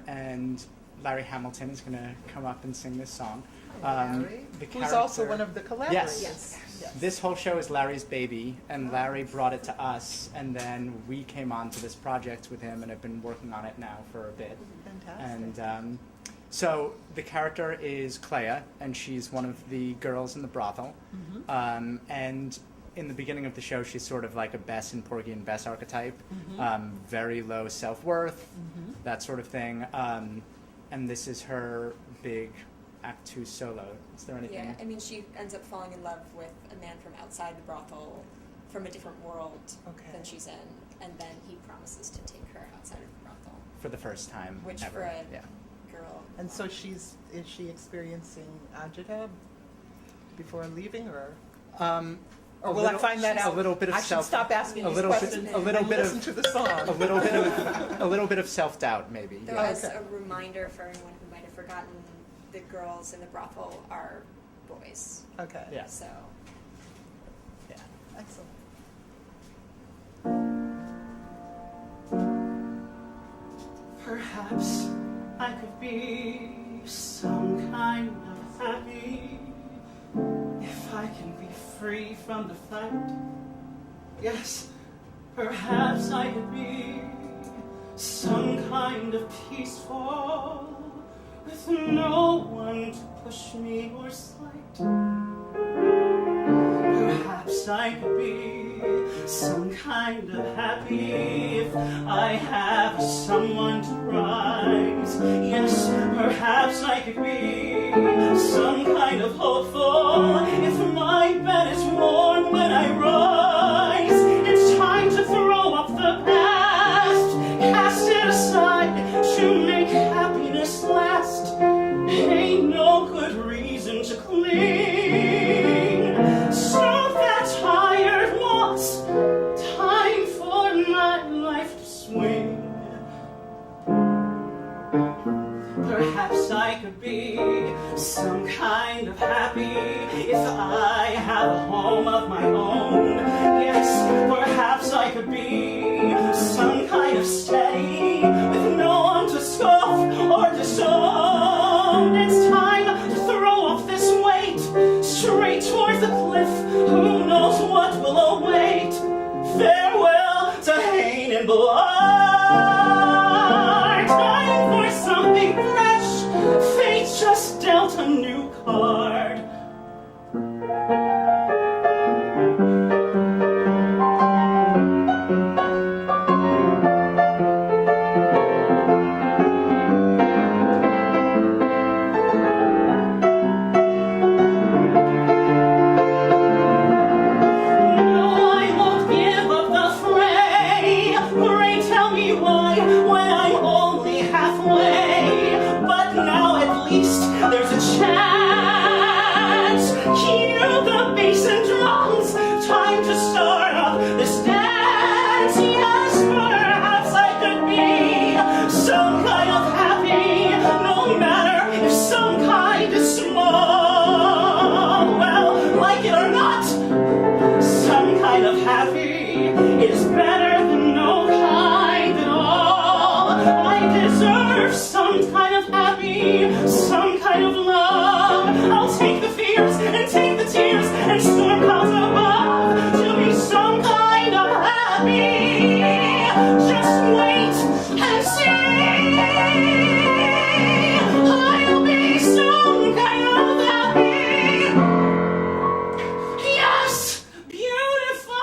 and Larry Hamilton is going to come up and sing this song. Larry, who's also one of the collaborators. Yes. This whole show is Larry's baby, and Larry brought it to us, and then we came on to this project with him and have been working on it now for a bit. Fantastic. And so the character is Clea, and she's one of the girls in the brothel. And in the beginning of the show, she's sort of like a Bess and Porgy and Bess archetype, very low self-worth, that sort of thing. And this is her big Act 2 solo. Is there anything? Yeah, I mean, she ends up falling in love with a man from outside the brothel, from a different world than she's in, and then he promises to take her outside of the brothel. For the first time Which ever. for a Yeah. girl. And so is she experiencing agita before leaving, or will I find that out? A little bit of I should stop asking these questions and listen to the song. A little bit of self-doubt, maybe. There was a reminder for anyone who might have forgotten, the girls in the brothel are boys. Okay. Yeah. So. Yeah. Excellent. Perhaps I could be some kind of happy if I can be free from the fight. Yes, perhaps I could be some kind of peaceful with no one to push me or slight. Perhaps perhaps I could be some kind of happy if I have someone to rise. Yes, perhaps I could be some kind of hopeful if my bed is warm when I rise. It's time to throw up the past, cast it aside to make happiness last. Ain't no good reason to cling. So that tired walks, time for my life to swing. Perhaps I could be some kind of happy if I have a home of my own. Yes, perhaps I could be some kind of steady with no one to scoff or disown. It's time to throw off this weight straight towards the cliff. Who knows what will await? Farewell to Hain and Blood. Time for something fresh. Fate just dealt a new card. There's a chance. Cue the bass and drums. Time to start up this dance. Yes, perhaps I could be some kind of happy, no matter if some kind is small. Well, like it or not, some kind of happy is better than no kind at all. I deserve some kind of happy, some kind of love. I'll take the fears and take the tears and storm clouds above to be some kind of happy. Just wait and see. I'll be some kind of happy. Yes, beautiful.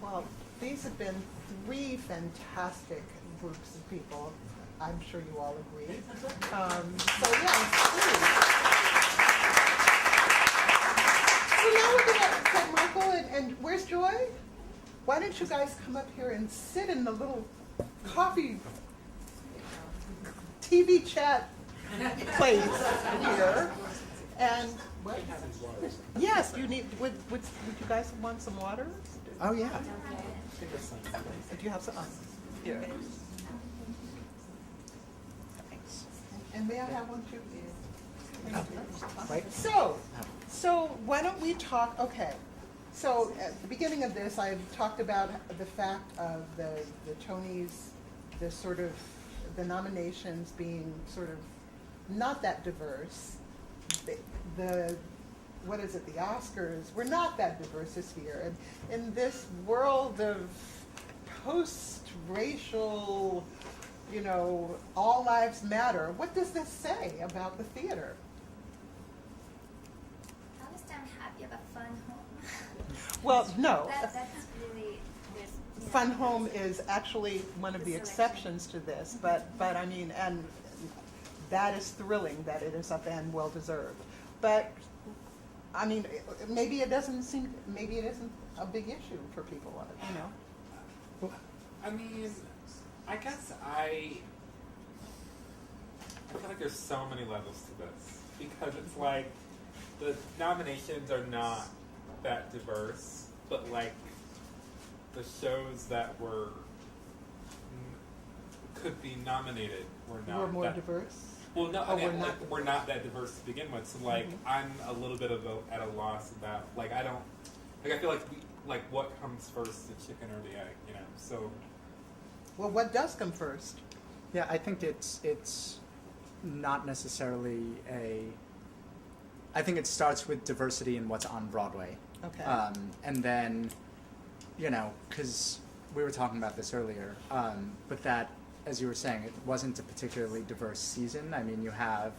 Well, these have been three fantastic groups of people. I'm sure you all agree. So yes, please. So now we're going to, so Michael and where's Joy? Why don't you guys come up here and sit in the little coffee TV chat place here? And what? Yes, you need. Would you guys want some water? Oh yeah. Do you have some? Here. Thanks. And may I have one too? Right. So why don't we talk? Okay. So at the beginning of this, I've talked about the fact of the Tonys, the sort of the nominations being sort of not that diverse. The what is it? The Oscars were not that diverse this year, and in this world of post-racial, you know, all lives matter. What does this say about the theater? I was happy about Fun Home. Well, no. That's really Fun Home is actually one of the exceptions to this, but I mean, and that is thrilling that it is up and well deserved. But I mean, maybe it isn't a big issue for people, you know. I mean, I guess I feel like there's so many levels to this because it's like the nominations are not that diverse, but like the shows that could be nominated were not Were more that diverse? Well, no, Oh, I mean, we're not like, we're not that diverse to begin with. So, like, I'm a little bit at a loss about, like, I don't, like, I feel like like what comes first, the chicken or the egg, you know? So. Well, what does come first? Yeah, I think it's not necessarily I think it starts with diversity in what's on Broadway. Okay. And then, you know, because we were talking about this earlier, but that, as you were saying, it wasn't a particularly diverse season. I mean, you had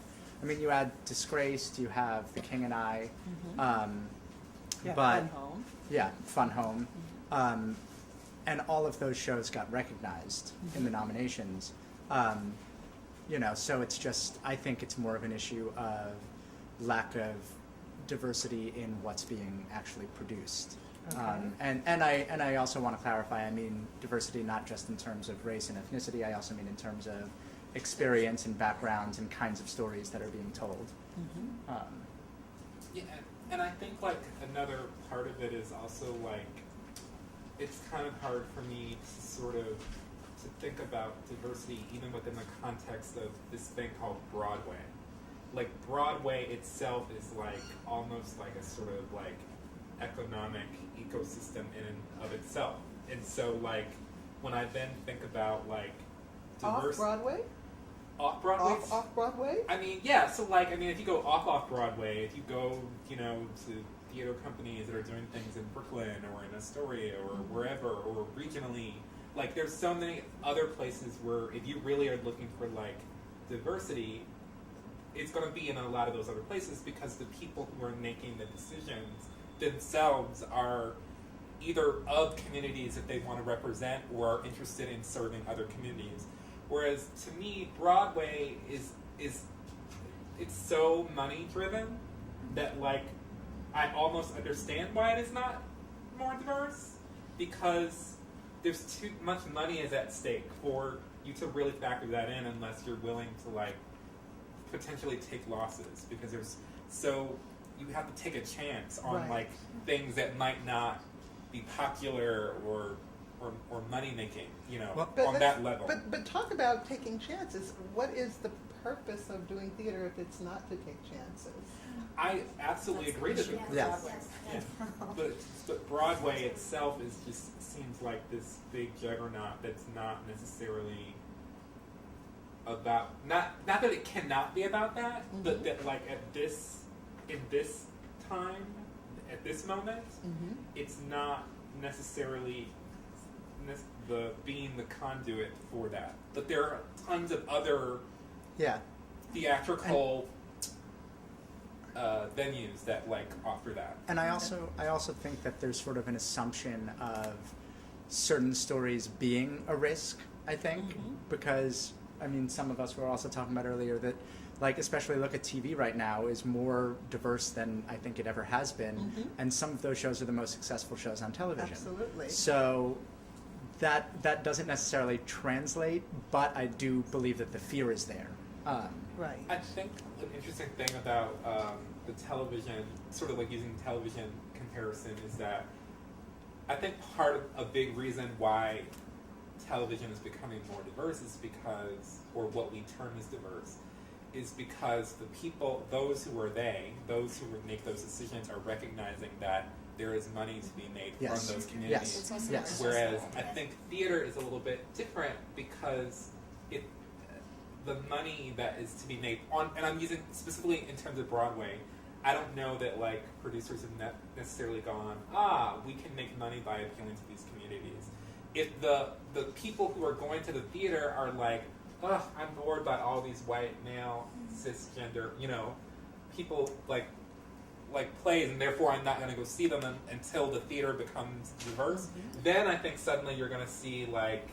Disgraced, you have The King and I, Yeah, but Fun Home. Yeah, Fun Home, and all of those shows got recognized in the nominations. You know, so it's just, I think it's more of an issue of lack of diversity in what's being actually produced. Okay. And I also want to clarify, I mean diversity not just in terms of race and ethnicity, I also mean in terms of experience and backgrounds and kinds of stories that are being told. Yeah, and I think like another part of it is also like, it's kind of hard for me to sort of to think about diversity even within the context of this thing called Broadway. Like Broadway itself is like almost like a sort of like economic ecosystem in and of itself. And so like when I then think about like Off-Broadway? Off-Broadway? Off-Broadway? I mean, yeah, so like, I mean, if you go off-Broadway, if you go, you know, to theater companies that are doing things in Brooklyn or in Astoria or wherever, or regionally, like there's so many other places where if you really are looking for like diversity, it's going to be in a lot of those other places because the people who are making the decisions themselves are either of communities that they want to represent or are interested in serving other communities. Whereas to me, Broadway is it's so money driven that like I almost understand why it is not more diverse, because there's too much money is at stake for you to really factor that in unless you're willing to like potentially take losses, because you have to take a chance on like things that might not be popular or money making, you know, on that level. But talk about taking chances. What is the purpose of doing theater if it's not to take chances? I absolutely agree with you. Yes. Yeah. But Broadway itself is just seems like this big juggernaut that's not necessarily about not that it cannot be about that, but that like in this time, at this moment, it's not necessarily being the conduit for that. But there are tons of other theatrical venues that like offer that. And I also think that there's sort of an assumption of certain stories being a risk, I think, because I mean some of us were also talking about earlier that like especially look at TV right now is more diverse than I think it ever has been, and some of those shows are the most successful shows on television. Absolutely. So that doesn't necessarily translate, but I do believe that the fear is there. Right. I think an interesting thing about the television, sort of like using television comparison, is that I think part of a big reason why television is becoming more diverse is because, or what we term as diverse, is because the people, those who would make those decisions are recognizing that there is money to be made from those communities. Yes. Whereas I think theater is a little bit different because the money that is to be made on, and I'm using specifically in terms of Broadway, I don't know that like producers have necessarily gone, we can make money by appealing to these communities. If the people who are going to the theater are like, I'm bored by all these white male cisgender, you know, people like plays, and therefore I'm not going to go see them until the theater becomes diverse. Then I think suddenly you're going to see like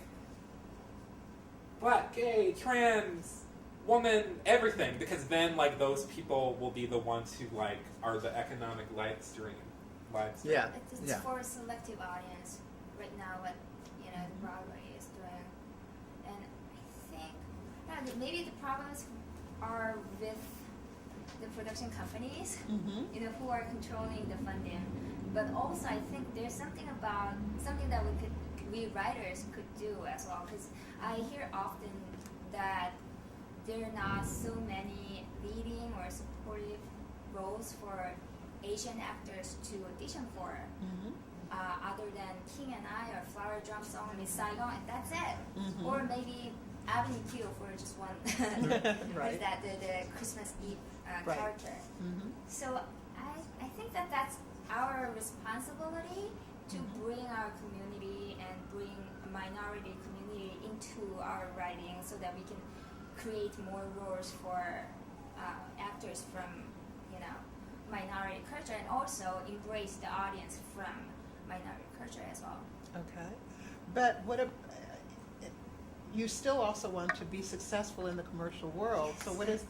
black, gay, trans, woman, everything, because then like those people will be the ones who like are the economic live stream. Yeah. It's for a selective audience right now. What the Broadway is doing, and I think maybe the problems are with the production companies, who are controlling the funding. But also, I think there's something that we writers could do as well. Because I hear often that there are not so many leading or supportive roles for Asian actors to audition for. other than King and I or Flower Drum Song in Saigon, and that's it. Mhm. Or maybe Avenue Q for just one. What is that? The Christmas Eve Right. character. Mhm. So I think that that's our responsibility to bring our community and bring a minority community into our writing so that we can create more roles for actors from, minority culture, and also embrace the audience from minority culture as well. Okay. But you still also want to be successful in the commercial world. So what is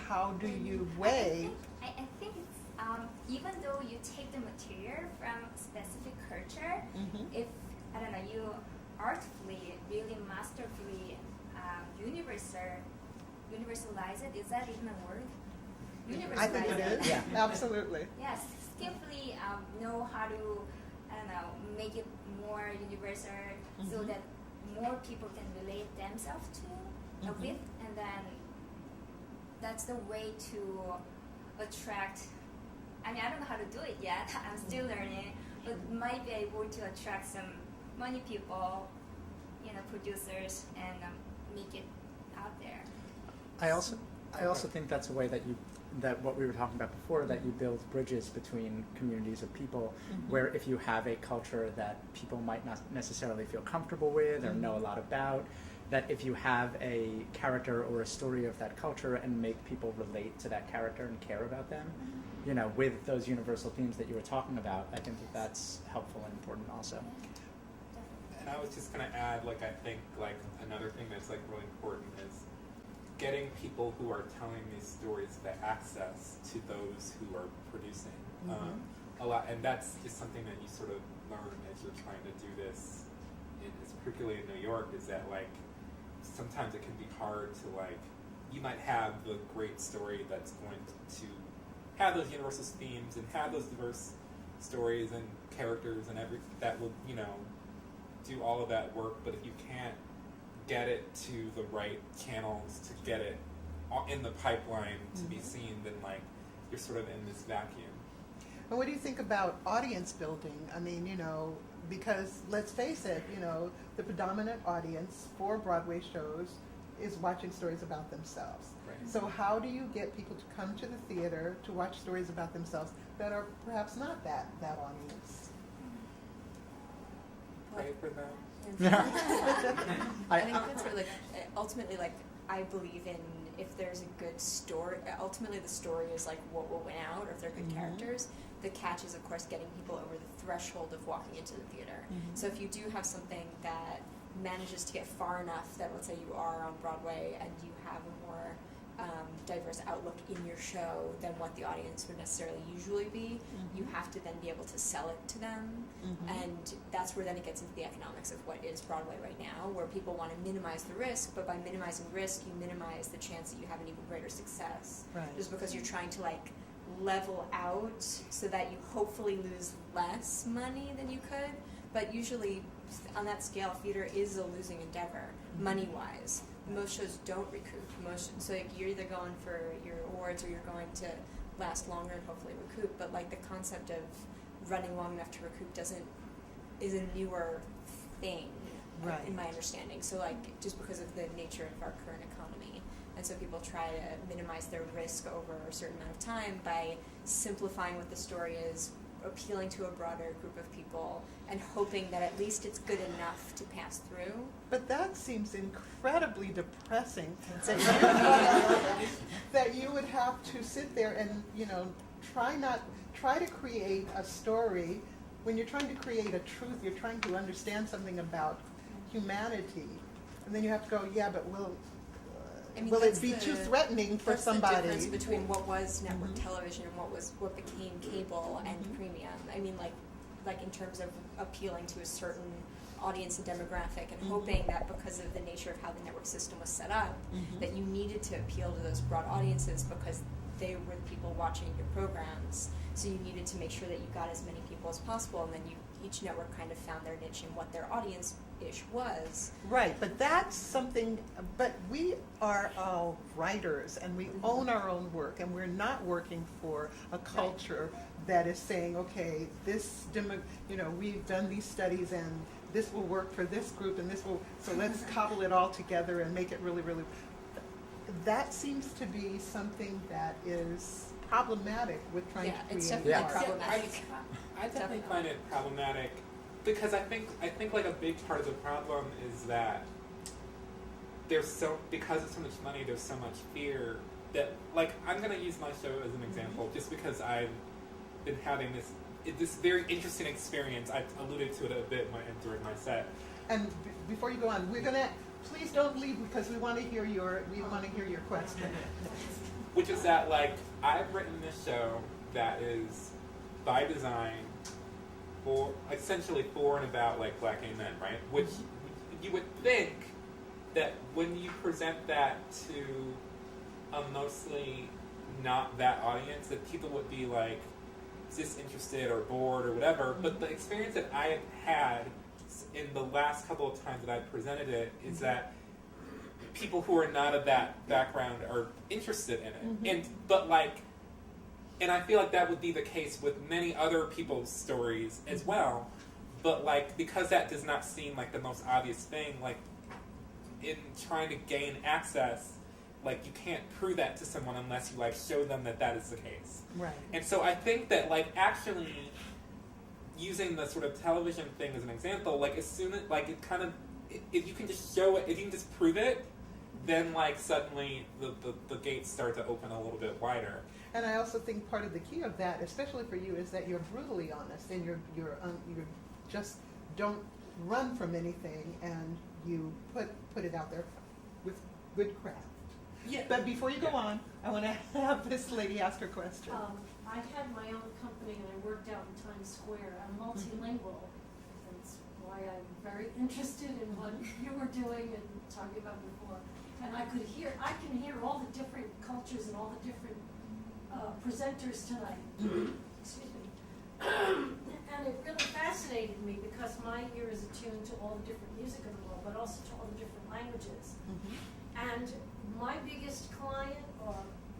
how do you weigh? I think it's, even though you take the material from specific culture, Mhm. if, you artfully, really masterfully universalize it, is that even a word? I think it is. Yeah, absolutely. Yes, skillfully know how to, make it more universal so Mhm. that more people can relate themselves to Mhm. with, and then that's the way to attract. I don't know how to do it yet. I'm still learning, but might be able to attract some money people, producers, and make it out there. I also think that's a way that what we were talking about before, that you build bridges between communities of people, Mhm. where if you have a culture that people might not necessarily feel comfortable with or know a lot about, that if you have a character or a story of that culture and make people relate to that character and care about them, with those universal themes that you were talking about, I think that that's helpful and important also. And I was just going to add, I think, another thing that's, really important is getting people who are telling these stories the access to those who are producing. A lot, and that's just something that you sort of learn as you're trying to do this, particularly in New York, is that, sometimes it can be hard to, you might have the great story that's going to have those universal themes and have those diverse stories and characters and that will, do all of that work, but if you can't get it to the right channels to get it in the pipeline to be seen, then you're sort of in this vacuum. And what do you think about audience building? Because let's face it, the predominant audience for Broadway shows is watching stories about themselves. Right. So how do you get people to come to the theater to watch stories about themselves that are perhaps not that audience? Pray for them. I think that's really, ultimately, I believe in, if there's a good story, ultimately the story is what will win out, or if they're good characters. The catch is, of course, getting people over the threshold of walking into the theater. So if you do have something that manages to get far enough that, let's say you are on Broadway and you have a more diverse outlook in your show than what the audience would necessarily usually be, you have to then be able to sell it to them. And that's where then it gets into the economics of what is Broadway right now, where people want to minimize the risk, but by minimizing risk, you minimize the chance that you have an even greater success. Right. Just because you're trying to level out so that you hopefully lose less money than you could, but usually on that scale, theater is a losing endeavor, money-wise. Most shows don't recoup. So you're either going for your awards or you're going to last longer and hopefully recoup. But the concept of running long enough to recoup is a newer thing, Right. in my understanding. So just because of the nature of our current economy, and so people try to minimize their risk over a certain amount of time by simplifying what the story is, appealing to a broader group of people, and hoping that at least it's good enough to pass through. But that seems incredibly depressing that you would have to sit there and try to create a story. When you're trying to create a truth, you're trying to understand something about humanity, and then you have to go, but will it be too threatening for somebody? That's the difference between what was network television and what became cable and premium. In terms of appealing to a certain audience and demographic, and hoping that because of the nature of how the network system was set up, that you needed to appeal to those broad audiences because they were the people watching your programs. So you needed to make sure that you got as many people as possible, and then each network kind of found their niche and what their audience ish was. Right, but that's something, but we are all writers and we own our own work, and we're not working for a culture that is saying, okay, this we've done these studies and this will work for this group and this will, so let's cobble it all together and make it really, really, that seems to be something that is problematic with trying to create it's definitely art. problematic. I definitely find it problematic because I think like a big part of the problem is that because of so much money, there's so much fear that, like, I'm gonna use my show as an example just because I've been having this very interesting experience. I've alluded to it a bit during my set. And before you go on, please don't leave because we want to hear your question. Which is that, like, I've written this show that is by design essentially for and about, like, Black gay men, right? Which you would think that when you present that to a mostly not that audience, that people would be, like, disinterested or bored or whatever. But the experience that I have had in the last couple of times that I've presented it is that people who are not of that background are interested in it. And I feel like that would be the case with many other people's stories as well. But, like, because that does not seem like the most obvious thing, like, in trying to gain access, like, you can't prove that to someone unless you, like, show them that is the case. Right. And so I think that, like, actually using the sort of television thing as an example, like, as soon as, like, it kind of, if you can just show it, if you can just prove it, then, like, suddenly the gates start to open a little bit wider. And I also think part of the key of that, especially for you, is that you're brutally honest and you just don't run from anything, and you put it out there with good craft. Yeah. But before you go on, I want to have this lady ask her question. I had my own company and I worked out in Times Square. I'm multilingual. That's why I'm very interested in what you were doing and talking about before. And I can hear all the different cultures and all the different presenters tonight. Excuse me. And it really fascinated me because my ear is attuned to all the different music of the world, but also to all the different languages. And my biggest client, or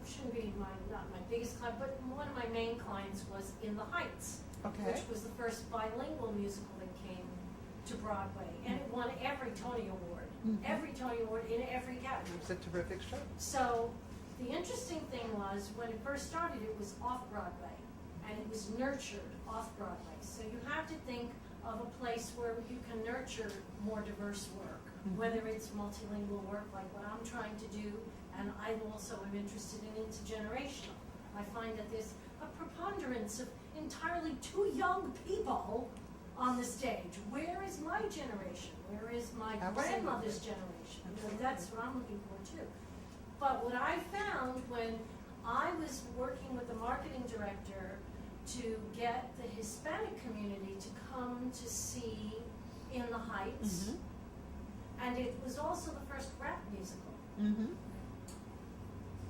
shouldn't be not my biggest client, but one of my main clients was In the Heights, which was the first bilingual musical that came to Broadway, and it won every Tony Award, every Tony Award in every category. It's a terrific show. So the interesting thing was when it first started, it was off Broadway, and it was nurtured off Broadway. So you have to think of a place where you can nurture more diverse work, whether it's multilingual work like what I'm trying to do, and I also am interested in intergenerational. I find that there's a preponderance of entirely too young people on the stage. Where is my generation? Where is my grandmother's generation? And that's what I'm looking for too. But what I found when I was working with the marketing director to get the Hispanic community to come to see In the Heights, and it was also the first rap musical,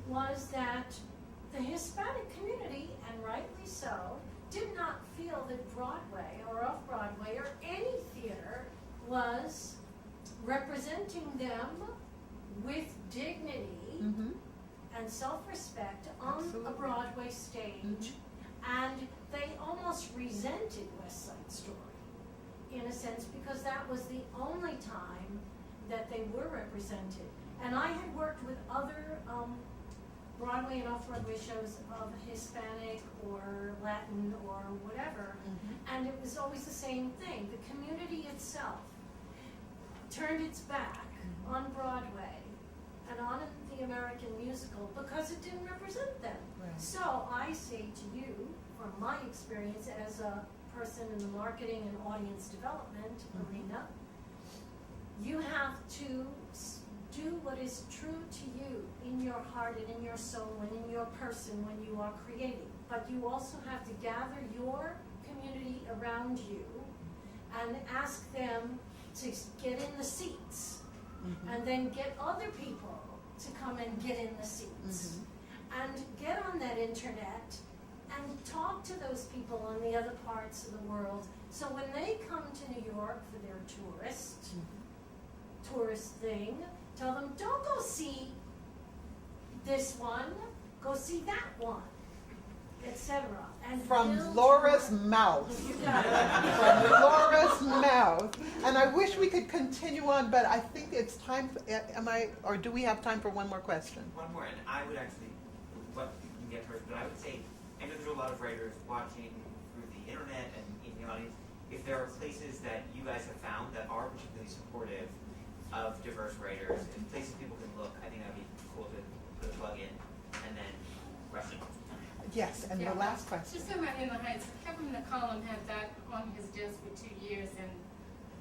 was that the Hispanic community, and rightly so, did not feel that Broadway or off-Broadway or any theater was representing them with dignity and self-respect on a Broadway stage, and they almost resented West Side Story in a sense because that was the only time that they were represented. And I had worked with other Broadway and off-Broadway shows of Hispanic or Latin or whatever, and it was always the same thing. The community itself turned its back on Broadway and on the American musical because it didn't represent them. So I say to you, from my experience as a person in the marketing and audience development arena, you have to do what is true to you in your heart and in your soul and in your person when you are creating. But you also have to gather your community around you and ask them to get in the seats, and then get other people to come and get in the seats, and get on that internet and talk to those people on the other parts of the world. So when they come to New York for their tourist thing, tell them, don't go see this one, go see that one, etc. And From build- Laura's mouth. You got it. From Laura's mouth. And I wish we could continue on, but I think it's time, or do we have time for one more question? One more, and I would actually, what you can get first, but I would say, I know there's a lot of writers watching through the internet and in the audience. If there are places that you guys have found that are particularly supportive of diverse writers, and places people can look, I think that would be cool to put a plug in. And then, question. Yes, and the last question. Just about In the Heights, Kevin McCollum had that on his desk for 2 years, and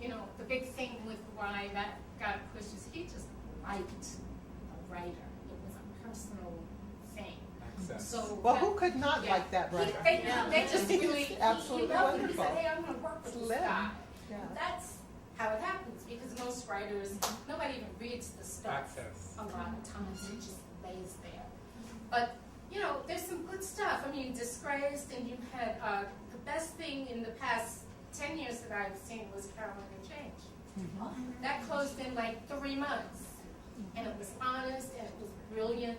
you know, the big thing with why that got pushed is he just liked the writer. It was a personal thing. Access. So Well, who could not like that writer? They just really absolutely he loved it. He wonderful. said, hey, I'm going to work with this Slim. guy. Yeah. That's how it happens, because most writers, nobody even reads the stuff. Access. A lot of times it just lays there. But you know, there's some good stuff. I mean, Disgraced, and you had the best thing in the past 10 years that I've seen was Carolyn and Change. That closed in like 3 months, and it was honest and it was brilliant.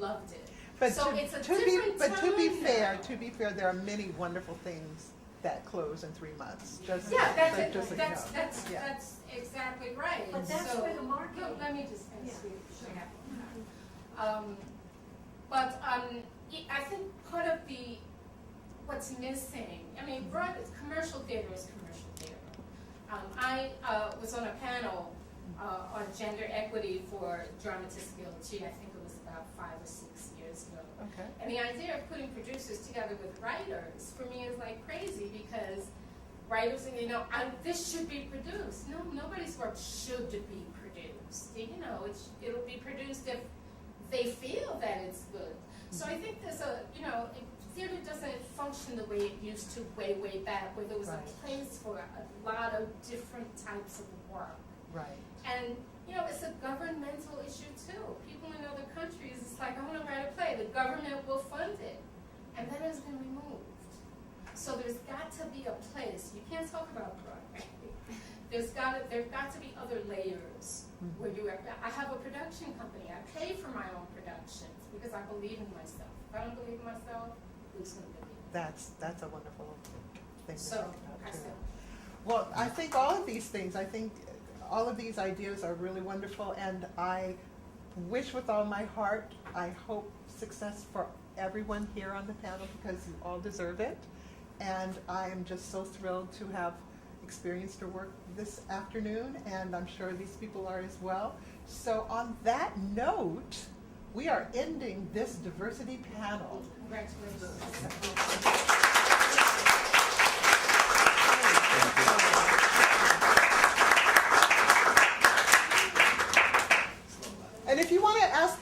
Loved it. But so to, it's a to be different but to be tone fair, now. there are many wonderful things that close in 3 months. Just Yeah, that's so it. just so you That's know. that's Yeah. that's exactly right. But that's so, where the market no, is. let me just finish. Yeah. But I think part of what's missing, I mean, commercial theater is commercial theater. I was on a panel on gender equity for Dramatists Guild. I think it was about 5 or 6 years ago. Okay. And the idea of putting producers together with writers, for me, is like crazy, because writers say, you know, this should be produced. No, nobody's work should be produced. You know, it'll be produced if they feel that it's good. So I think there's theater doesn't function the way it used to way back, where there was a place for a lot of different types of work. Right. And, you know, it's a governmental issue too. People in other countries, it's like, I want to write a play, the government will fund it. And that has been removed. So there's got to be a place, you can't talk about Broadway. There's got to be other layers where I have a production company, I pay for my own productions because I believe in myself. If I don't believe in myself, who's going to believe? That's a wonderful thing to So, think about too. excellent. Well, I think all of these things, all of these ideas are really wonderful, and I wish with all my heart, I hope success for everyone here on the panel, because you all deserve it. And I am just so thrilled to have experienced your work this afternoon, and I'm sure these people are as well. So on that note, we are ending this diversity panel. Congratulations. And if you want to ask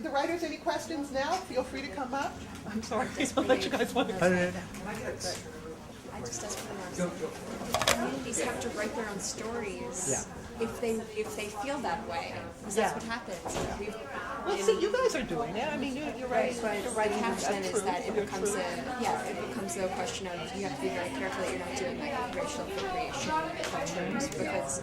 the writers any questions now, feel free to come up. I'm sorry, I'll let you guys want to. I just ask for the communities have to write their own stories if they feel that way, because that's what happens. Well, see, you guys are doing it. I mean, you're right. But the catch is that it becomes a question of you have to be very careful that you're not doing like racial appropriation cultures, because